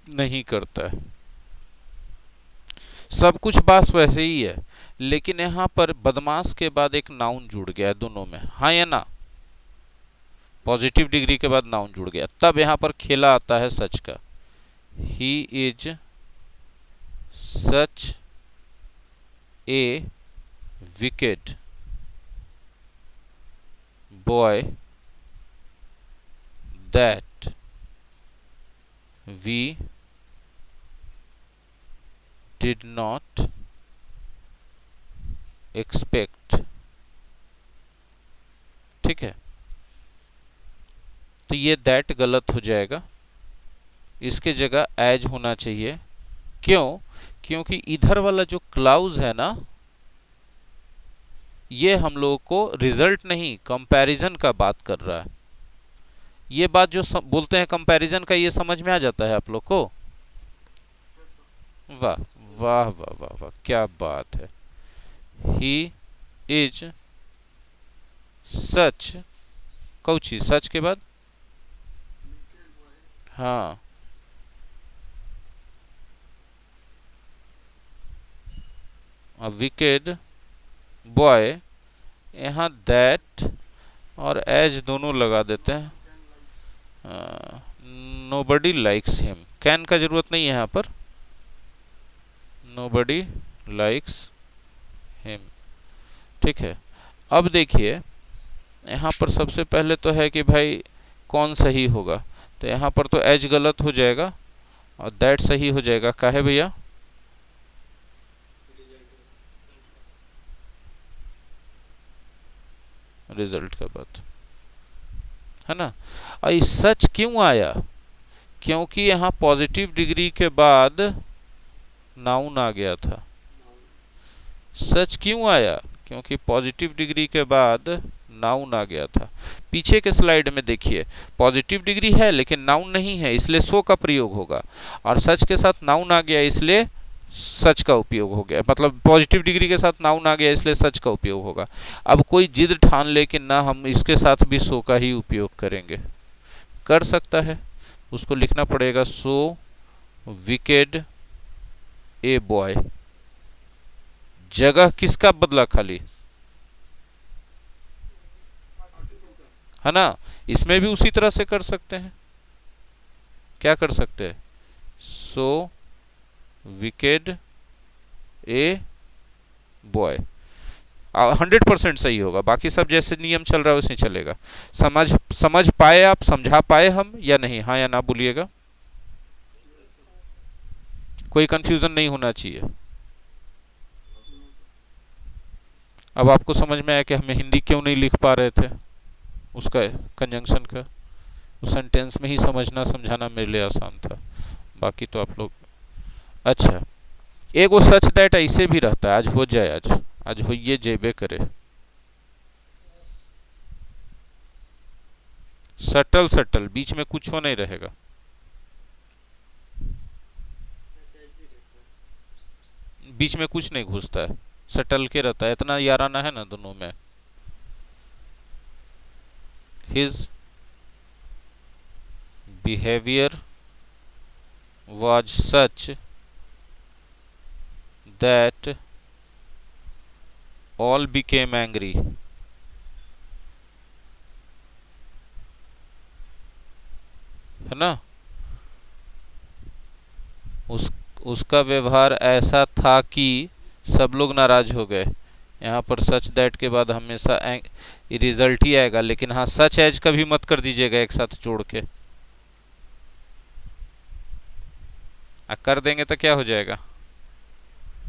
नहीं करता है। सब कुछ बात वैसे ही है, लेकिन यहां पर बदमाश के बाद एक नाउन जुड़ गया है दोनों में। हाँ या ना? पॉजिटिव डिग्री के बाद नाउन जुड़ गया, तब यहां पर खेला आता है सच का। He is such a wicked boy that we did not expect. ठीक है, तो ये दैट गलत हो जाएगा, इसके जगह एज होना चाहिए। क्यों? क्योंकि इधर वाला जो क्लाउज है ना, ये हम लोगों को रिजल्ट नहीं कंपैरिजन का बात कर रहा है। ये बात जो बोलते हैं कंपैरिजन का, ये समझ में आ जाता है आप लोग को? वाह वाह वाह वाह वाह, क्या बात है। ही इज सच, कौची सच के बाद, हाँ, विकेड बॉय, यहाँ दैट और एज दोनों लगा देते हैं। नोबडी लाइक्स हिम, कैन का जरूरत नहीं है यहाँ पर। Nobody likes him. ठीक है, अब देखिए यहाँ पर सबसे पहले तो है कि भाई कौन सही होगा, तो यहाँ पर तो एज गलत हो जाएगा और दैट सही हो जाएगा। काहे भैया? रिजल्ट का बात है ना। और सच क्यों आया? क्योंकि यहाँ पॉजिटिव डिग्री के बाद नाउन आ गया था। सच क्यों आया? क्योंकि पॉजिटिव डिग्री के बाद नाउन आ गया था। पीछे के स्लाइड में देखिए, पॉजिटिव डिग्री है लेकिन नाउन नहीं है, इसलिए सो का प्रयोग होगा, और सच के साथ नाउन आ गया इसलिए सच का उपयोग हो गया, मतलब पॉजिटिव डिग्री के साथ नाउन आ गया इसलिए सच का उपयोग होगा। अब कोई जिद ठान ले कि ना हम इसके साथ भी सो का ही उपयोग करेंगे, कर सकता है, उसको लिखना पड़ेगा सो विकेड ए बॉय। जगह किसका बदला खाली, है ना। इसमें भी उसी तरह से कर सकते हैं, क्या कर सकते हैं, सो विकेड ए बॉय। 100% सही होगा, बाकी सब जैसे नियम चल रहा है वैसे चलेगा। समझ पाए आप, समझा पाए हम या नहीं, हाँ या ना बोलिएगा। कोई कंफ्यूजन नहीं होना चाहिए। अब आपको समझ में आया कि हमें हिंदी क्यों नहीं लिख पा रहे थे, उसका कंजंक्शन का, उस सेंटेंस में ही समझना समझाना मेरे लिए आसान था, बाकी तो आप लोग। अच्छा, एक वो सच दैट ऐसे भी रहता है, आज हो जाए, आज होइए जेबे करे। सटल सटल, बीच में कुछ हो नहीं रहेगा। बीच में कुछ नहीं घुसता है, सटल के रहता है, इतना याराना है ना दोनों में। His behaviour was such that all became angry। है ना, उसका व्यवहार ऐसा था कि सब लोग नाराज हो गए। यहाँ पर सच दैट के बाद हमेशा रिजल्ट ही आएगा, लेकिन हाँ सच एज का भी मत कर दीजिएगा एक साथ जोड़ के। कर देंगे तो क्या हो जाएगा,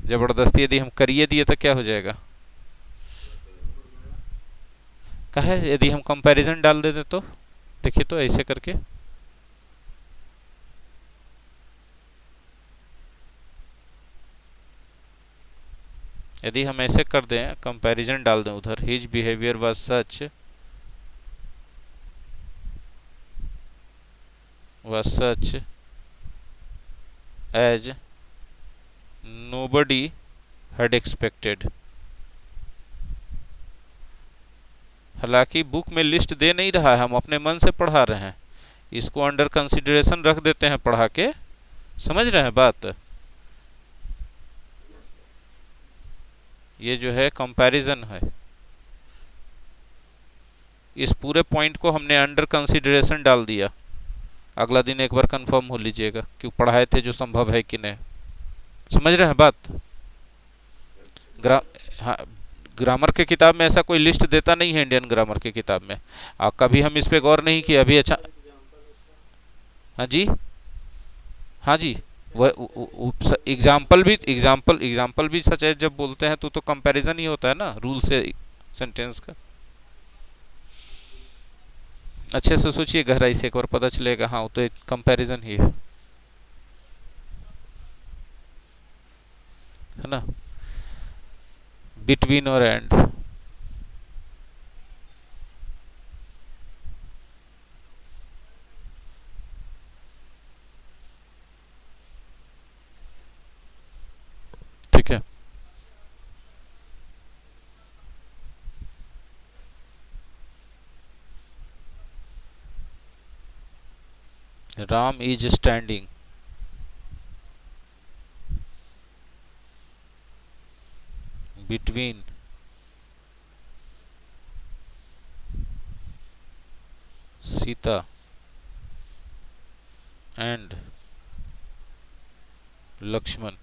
जबरदस्ती यदि हम करिए दिए तो क्या हो जाएगा, कहे यदि हम कंपैरिजन डाल देते तो, देखिए तो ऐसे करके, यदि हम ऐसे कर दें, कंपैरिजन डाल दें उधर, his behaviour was such as nobody had expected। हालांकि बुक में लिस्ट दे नहीं रहा है, हम अपने मन से पढ़ा रहे हैं, इसको अंडर कंसिडरेशन रख देते हैं पढ़ा के, समझ रहे हैं बात। ये जो है कंपैरिजन है, इस पूरे पॉइंट को हमने अंडर कंसिडरेशन डाल दिया। अगला दिन एक बार कंफर्म हो लीजिएगा कि पढ़ाए थे जो संभव है कि नहीं, समझ रहे हैं बात। हाँ, ग्रामर के किताब में ऐसा कोई लिस्ट देता नहीं है, इंडियन ग्रामर के किताब में, कभी हम इस पे गौर नहीं किया अभी। अच्छा, हाँ जी, हाँ जी, वह एग्जाम्पल भी सच है जब बोलते हैं तो कंपैरिजन ही होता है ना, रूल से सेंटेंस का। अच्छे से सोचिए गहराई से, एक बार पता चलेगा, हाँ तो कंपैरिजन ही है ना, बिटवीन और एंड। ठीक है, Ram is standing, between Sita and Lakshman.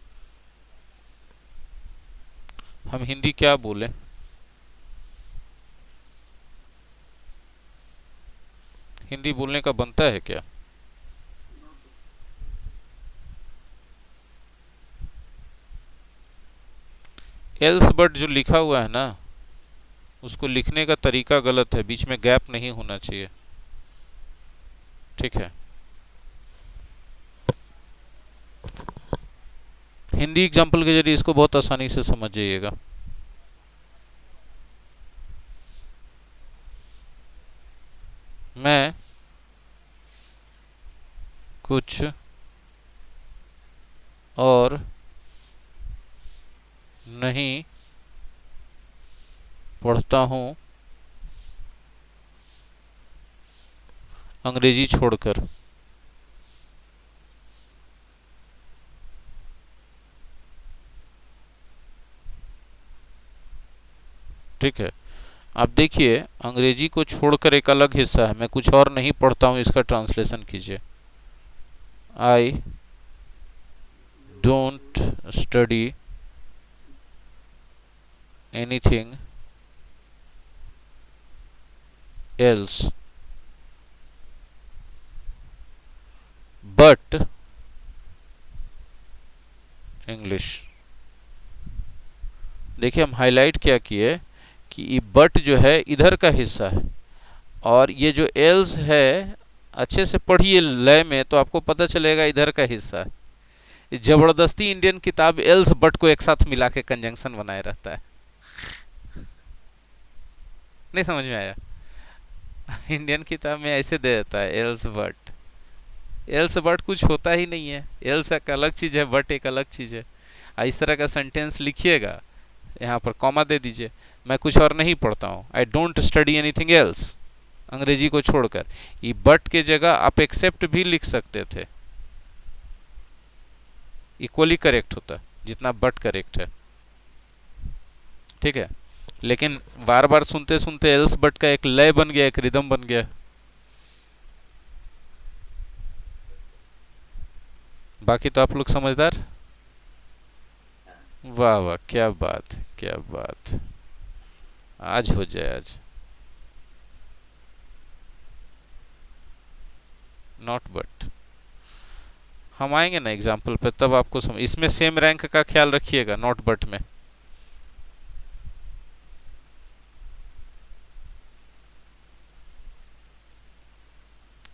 हम हिंदी क्या बोले, हिंदी बोलने का बनता है क्या, एल्स बट जो लिखा हुआ है ना, उसको लिखने का तरीका गलत है, बीच में गैप नहीं होना चाहिए, ठीक है। हिंदी एग्जाम्पल के जरिए इसको बहुत आसानी से समझ जाइएगा। मैं कुछ और नहीं पढ़ता हूँ अंग्रेजी छोड़कर। ठीक है, आप देखिए अंग्रेजी को छोड़कर एक अलग हिस्सा है, मैं कुछ और नहीं पढ़ता हूँ, इसका ट्रांसलेशन कीजिए। I don't study anything else but English. देखिए हम हाईलाइट क्या किए कि ये बट जो है इधर का हिस्सा है, और ये जो एल्स है अच्छे से पढ़िए लय में तो आपको पता चलेगा इधर का हिस्सा है। जबरदस्ती इंडियन किताब एल्स बट को एक साथ मिला के कंजंक्शन बनाए रहता है। नहीं समझ में आया? इंडियन किताब में ऐसे दे देता है एल्स बट। एल्स बट कुछ होता ही नहीं है, एल्स एक अलग चीज है, बट एक अलग चीज है। इस तरह का सेंटेंस लिखिएगा, यहाँ पर कॉमा दे दीजिए, मैं कुछ और नहीं पढ़ता हूँ, I don't study anything else, अंग्रेजी को छोड़कर। ये बट के जगह आप एक्सेप्ट भी लिख सकते थे, इक्वली करेक्ट होता जितना बट करेक्ट है। ठीक है, लेकिन बार बार सुनते सुनते एल्स बट का एक लय बन गया, एक रिदम बन गया। बाकी तो आप लोग समझदार। वाह वाह, क्या बात क्या बात, आज हो जाए आज। नॉट बट, हम आएंगे ना एग्जाम्पल पे, तब आपको समझ। इसमें सेम रैंक का ख्याल रखिएगा नॉट बट में।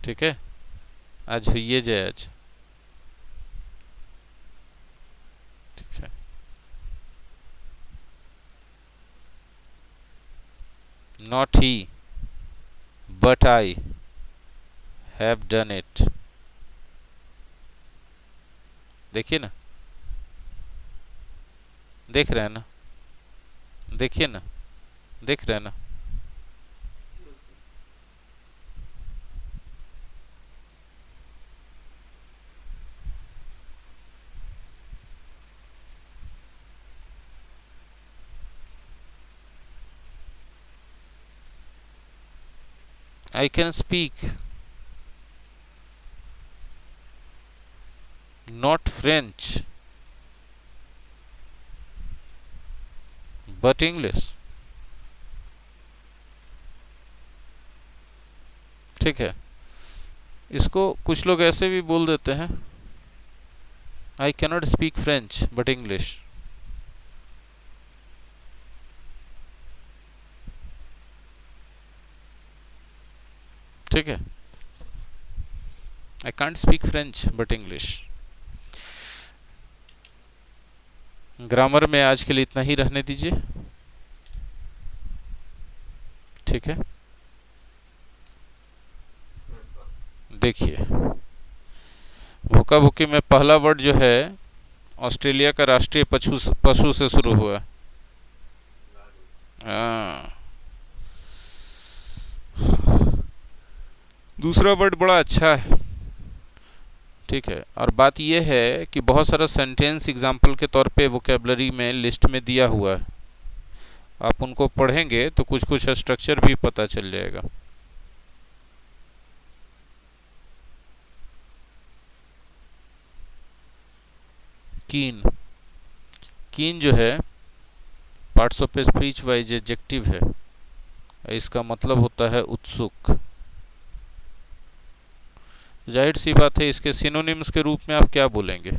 ठीक है, आज हुई जाए आज। ठीक है, not he but I have done it. देखिए ना, देख रहे हैं ना, देखिए ना, देख रहे हैं ना। I can speak not French but English. ठीक है, इसको कुछ लोग ऐसे भी बोल देते हैं, I cannot speak French but English. ठीक है, I can't speak French but English. Grammar में आज के लिए इतना ही रहने दीजिए। ठीक है, देखिए भूखा भूखी में पहला वर्ड जो है ऑस्ट्रेलिया का राष्ट्रीय पशु से शुरू हुआ। दूसरा वर्ड बड़ा अच्छा है। ठीक है, और बात यह है कि बहुत सारा सेंटेंस एग्जाम्पल के तौर पे वोकेबलरी में लिस्ट में दिया हुआ है, आप उनको पढ़ेंगे तो कुछ कुछ स्ट्रक्चर भी पता चल जाएगा। कीन, कीन जो है parts of speech wise adjective है, इसका मतलब होता है उत्सुक। जाहिर सी बात है इसके सिनोनिम्स के रूप में आप क्या बोलेंगे?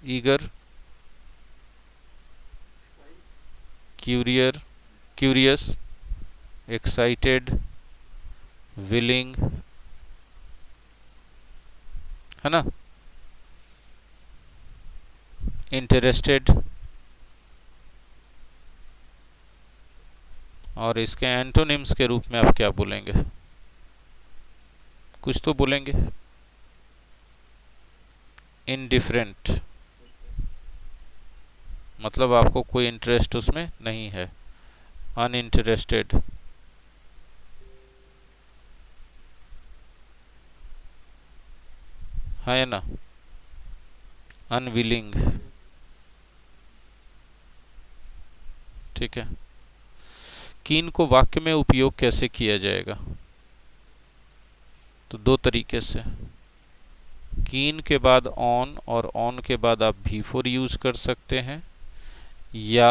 Eager, courier, curious, excited, willing, है ना, इंटरेस्टेड, और इसके एंटोनिम्स के रूप में आप क्या बोलेंगे? कुछ तो बोलेंगे। इनडिफरेंट मतलब आपको कोई इंटरेस्ट उसमें नहीं है। अनइंटरेस्टेड है ना। अनविलिंग, ठीक है। कीन को वाक्य में उपयोग कैसे किया जाएगा? तो दो तरीके से। कीन के बाद ऑन और ऑन के बाद आप भी4 यूज कर सकते हैं, या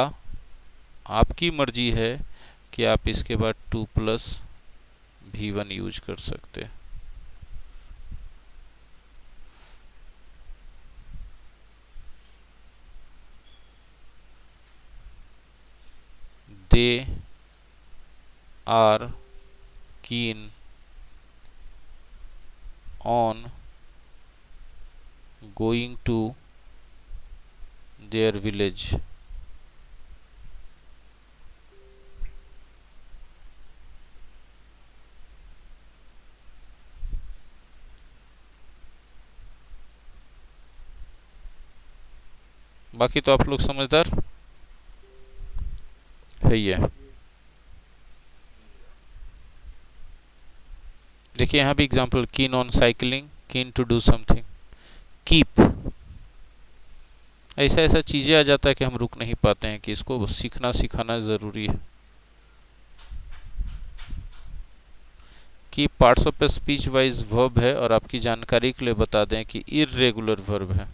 आपकी मर्जी है कि आप इसके बाद 2 प्लस भी1 यूज कर सकते हैं। They are keen on going to their village. बाकी तो आप लोग समझदार है। ये देखिए यहाँ भी example, keen on cycling, keen to do something. Keep, ऐसा ऐसा चीजें आ जाता है कि हम रुक नहीं पाते हैं कि इसको सीखना सिखाना जरूरी है। की parts of speech wise verb है, और आपकी जानकारी के लिए बता दें कि इर्रेगुलर वर्ब है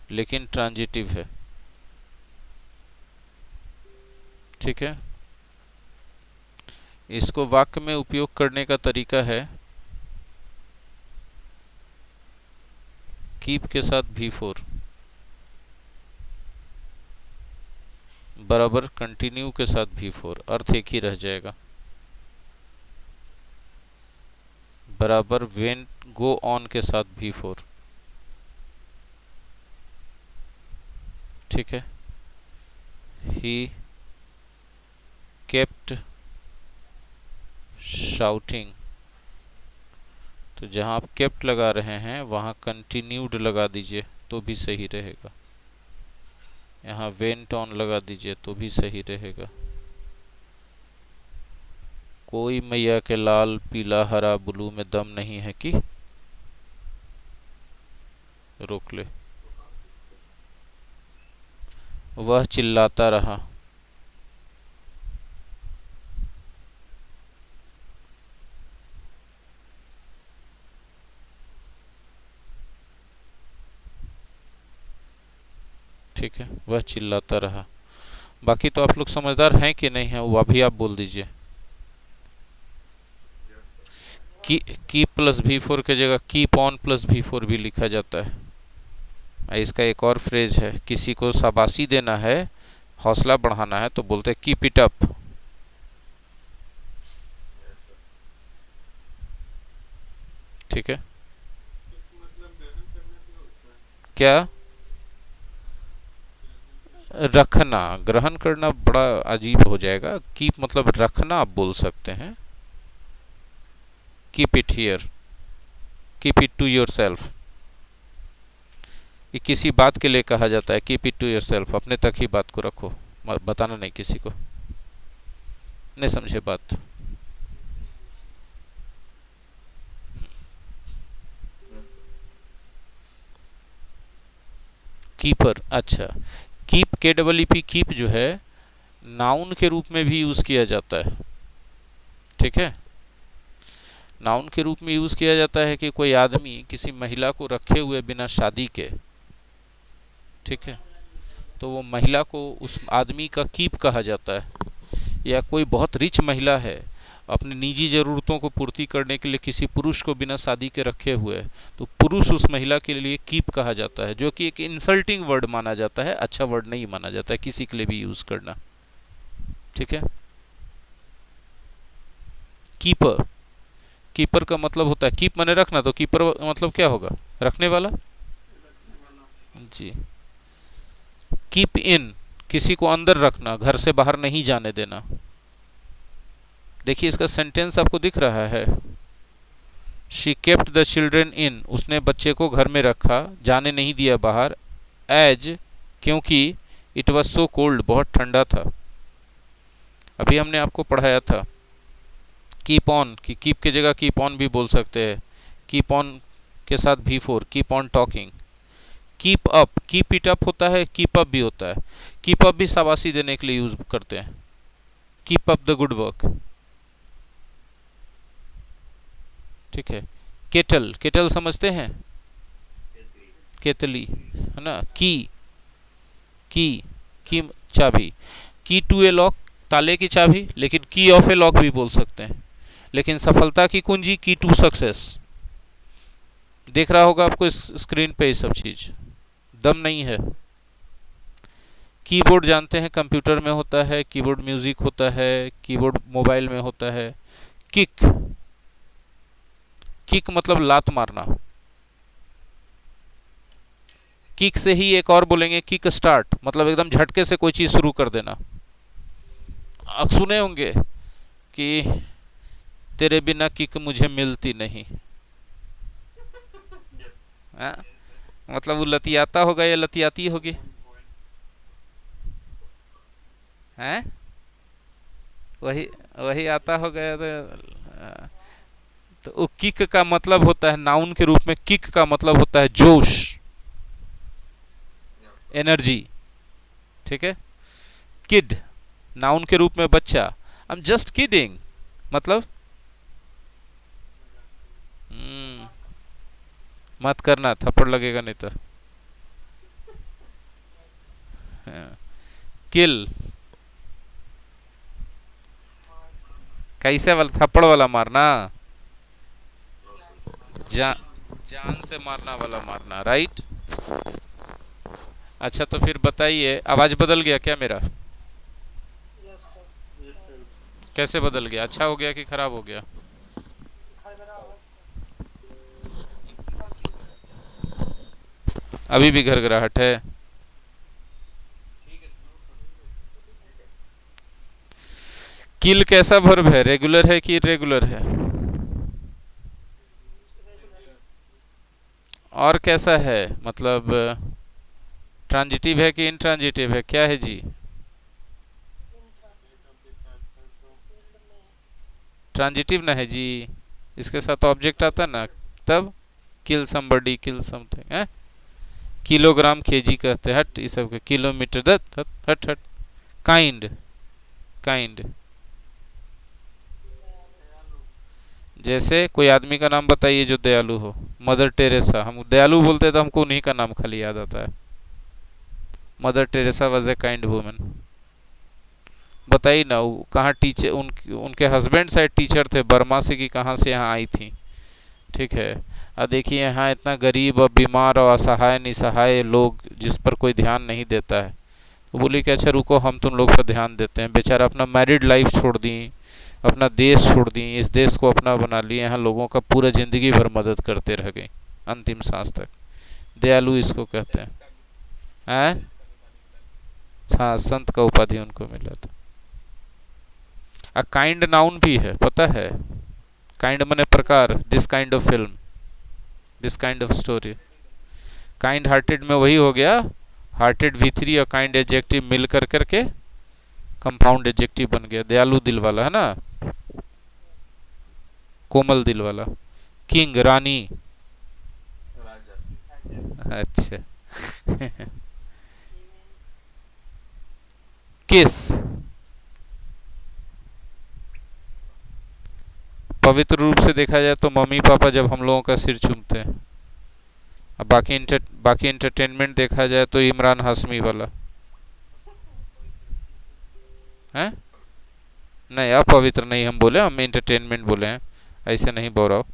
लेकिन ट्रांजिटिव है, ठीक है। इसको वाक्य में उपयोग करने का तरीका है कीप के साथ भी4 बराबर कंटिन्यू के साथ भी4, अर्थ एक ही रह जाएगा, बराबर वेंट गो ऑन के साथ भी4, ठीक है। ही केप्ट शाउटिंग, तो जहां आप केप्ट लगा रहे हैं वहां कंटिन्यूड लगा दीजिए तो भी सही रहेगा। यहाँ वेंट ऑन लगा दीजिए तो भी सही रहेगा। कोई मैया के लाल पीला हरा ब्लू में दम नहीं है कि रोक ले। वह चिल्लाता रहा, ठीक है, वह चिल्लाता रहा। बाकी तो आप लोग समझदार हैं कि नहीं है, वो अभी आप बोल दीजिए। की प्लस भी4 के जगह कीप ऑन प्लस भी4 भी लिखा जाता है। इसका एक और फ्रेज है, किसी को शाबाशी देना है, हौसला बढ़ाना है, तो बोलते हैं कीप इट अप, ठीक है। क्या रखना, ग्रहण करना बड़ा अजीब हो जाएगा। कीप मतलब रखना आप बोल सकते हैं। Keep it here, keep it to yourself, ये किसी बात के लिए कहा जाता है। Keep it to yourself, अपने तक ही बात को रखो, बताना नहीं किसी को। नहीं समझे बात? कीपर, अच्छा। कीप KEEP कीप जो है नाउन के रूप में भी यूज किया जाता है, ठीक है। नाउन के रूप में यूज किया जाता है कि कोई आदमी किसी महिला को रखे हुए बिना शादी के, ठीक है, तो वो महिला को उस आदमी का कीप कहा जाता है। या कोई बहुत रिच महिला है, अपनी निजी ज़रूरतों को पूर्ति करने के लिए किसी पुरुष को बिना शादी के रखे हुए है, तो पुरुष उस महिला के लिए कीप कहा जाता है, जो कि एक इंसल्टिंग वर्ड माना जाता है, अच्छा वर्ड नहीं माना जाता है किसी के लिए भी यूज करना, ठीक है। कीपर, कीपर का मतलब होता है कीप माने रखना, तो कीपर मतलब क्या होगा? रखने वाला जी। कीप इन, किसी को अंदर रखना, घर से बाहर नहीं जाने देना, देखिए इसका सेंटेंस आपको दिख रहा है। She kept the children in, उसने बच्चे को घर में रखा, जाने नहीं दिया बाहर। एज, क्योंकि इट वॉज सो कोल्ड, बहुत ठंडा था। अभी हमने आपको पढ़ाया था कीप ऑन, कि कीप की जगह कीप ऑन भी बोल सकते हैं। कीप ऑन के साथ V4, keep on talking. Keep up, keep it up होता है, कीप अप भी होता है। कीप अप भी शाबाशी देने के लिए यूज करते हैं। Keep up the good work, ठीक है। केटल, केटल समझते हैं, केतली है ना। की, की, की चाबी। की टू ए लॉक, ताले की चाबी, लेकिन की ऑफ ए लॉक भी बोल सकते हैं। लेकिन सफलता की कुंजी, की टू सक्सेस। देख रहा होगा आपको इस स्क्रीन पे ये सब चीज, दम नहीं है। कीबोर्ड जानते हैं कंप्यूटर में होता है, कीबोर्ड म्यूजिक होता है, कीबोर्ड मोबाइल में होता है। किक, किक मतलब लात मारना। किक से ही एक और बोलेंगे, किक स्टार्ट, मतलब एकदम झटके से कोई चीज शुरू कर देना। आप सुने होंगे कि तेरे बिना किक मुझे मिलती नहीं, है? मतलब वो लतियाता होगा या लतियाती होगी, हैं? वही वही आता होगा तो वो किक का मतलब होता है, नाउन के रूप में किक का मतलब होता है जोश, एनर्जी, ठीक है। किड, नाउन के रूप में बच्चा। आई एम जस्ट किडिंग, मतलब मत करना, थप्पड़ लगेगा नहीं तो। किल, कैसे वाला, थप्पड़ वाला मारना, जान, जान से मारना वाला मारना, राइट। अच्छा तो फिर बताइए, आवाज बदल गया क्या मेरा? कैसे बदल गया, अच्छा हो गया कि खराब हो गया? अभी भी घरघराहट है? किल कैसा वर्ब है, रेगुलर है कि इरेगुलर है? और कैसा है, मतलब ट्रांजिटिव है कि इंट्रांजिटिव है, क्या है जी? ट्रांजिटिव ना है जी, इसके साथ ऑब्जेक्ट आता ना, तब किल समबडी, किल समथिंग है। किलोग्राम केजी कहते हैं, हट, ये सब के किलोमीटर, दत हट हट हट। काइंड, काइंड, जैसे कोई आदमी का नाम बताइए जो दयालु हो। मदर टेरेसा, हम दयालु बोलते हैं तो हमको उन्हीं का नाम खाली याद आता है। Mother Teresa was a kind woman. बताइए ना, वो कहाँ टीचर, उनके हस्बैंड शायद टीचर थे, बर्मा से कि कहाँ से यहाँ आई थी, ठीक है। और देखिए यहाँ इतना गरीब और बीमार और असहाय निसहाय लोग, जिस पर कोई ध्यान नहीं देता है। तो बोली कि अच्छा रुको, हम तुम लोग पर ध्यान देते हैं। बेचारा अपना मैरिड लाइफ छोड़ दी, अपना देश छोड़ दी, इस देश को अपना बना लिए, यहाँ लोगों का पूरा जिंदगी भर मदद करते रह गई, अंतिम सांस तक। दयालु इसको कहते हैं, हैं? हाँ, संत का उपाधि उनको मिला था। अ काइंड नाउन भी है, पता है? काइंड मने प्रकार, this kind of film, this kind of story. Kind hearted में वही हो गया, हार्टेड V3 और काइंड एडजेक्टिव मिल कर करके कंपाउंड एडजेक्टिव बन गया। दयालु दिल वाला, है ना, कोमल दिल वाला। किंग, रानी, अच्छा। किस, पवित्र रूप से देखा जाए तो मम्मी पापा जब हम लोगों का सिर चूमते हैं। अब बाकी एंटरटेनमेंट देखा जाए तो इमरान हाशमी वाला है। नहीं, अपवित्र नहीं हम बोले, हम एंटरटेनमेंट बोले हैं, ऐसे नहीं बोल रहा हूँ।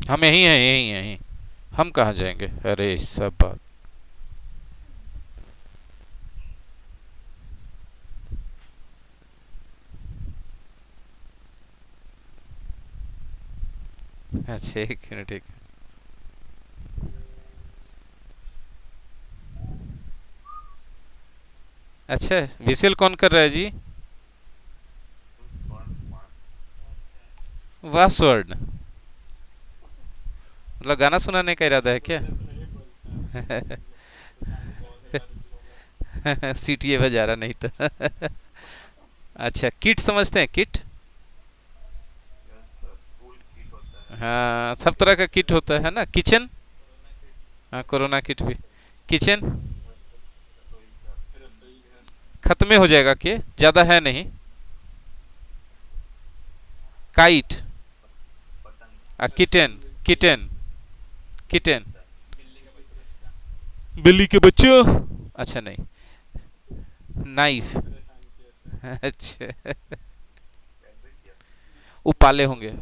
हम यहीं हैं, यहीं यहीं। हम कहाँ जाएंगे, अरे सब बात। अच्छा एक मिनट, एक। अच्छा, विशेल कौन कर रहा है जी? वासवर्ड, मतलब गाना सुनाने का इरादा है क्या? सीटीए बजा रहा नहीं तो। अच्छा, किट समझते हैं, किट? हाँ, सब तरह का किट होता है ना, किचन। हाँ, कोरोना किट भी। किचन। खत्म हो जाएगा कि ज़्यादा है नहीं। काइट। किटन। किटन। किटन। बिल्ली के बच्चों। अच्छा नहीं। नाइफ। अच्छा, उपाले होंगे।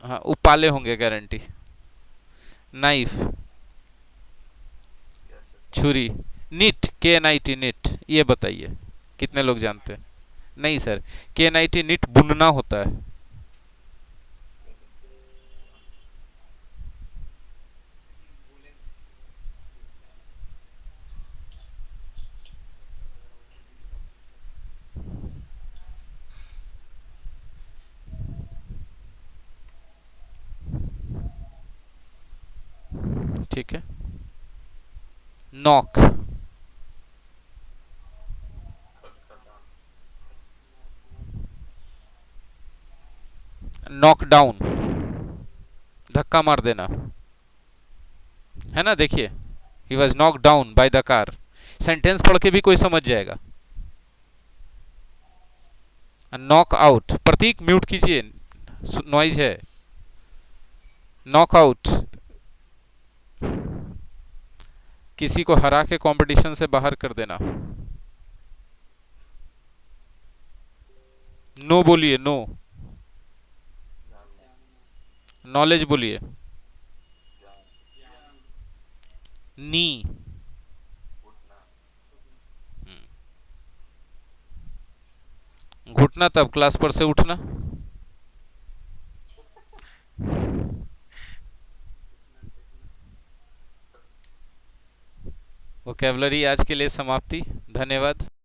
हाँ, उपाले होंगे गारंटी। नाइफ। छुरी। नीट, KNIT नीट, ये बताइए कितने लोग जानते हैं? नहीं सर, KNIT नीट बुनना होता है। ठीक है। नॉक। नॉक डाउन, धक्का मार देना, है ना? देखिए, he was knock down by the car. Sentence पढ़ के भी कोई समझ जाएगा। नॉक आउट, प्रतीक म्यूट कीजिए, नॉइज है। नॉकआउट, किसी को हरा के कंपटीशन से बाहर कर देना। नो बोलिए, नो। नॉलेज बोलिए। नी। घुटना, तब क्लास पर से उठना। वोकैबलरी आज के लिए समाप्ति। धन्यवाद।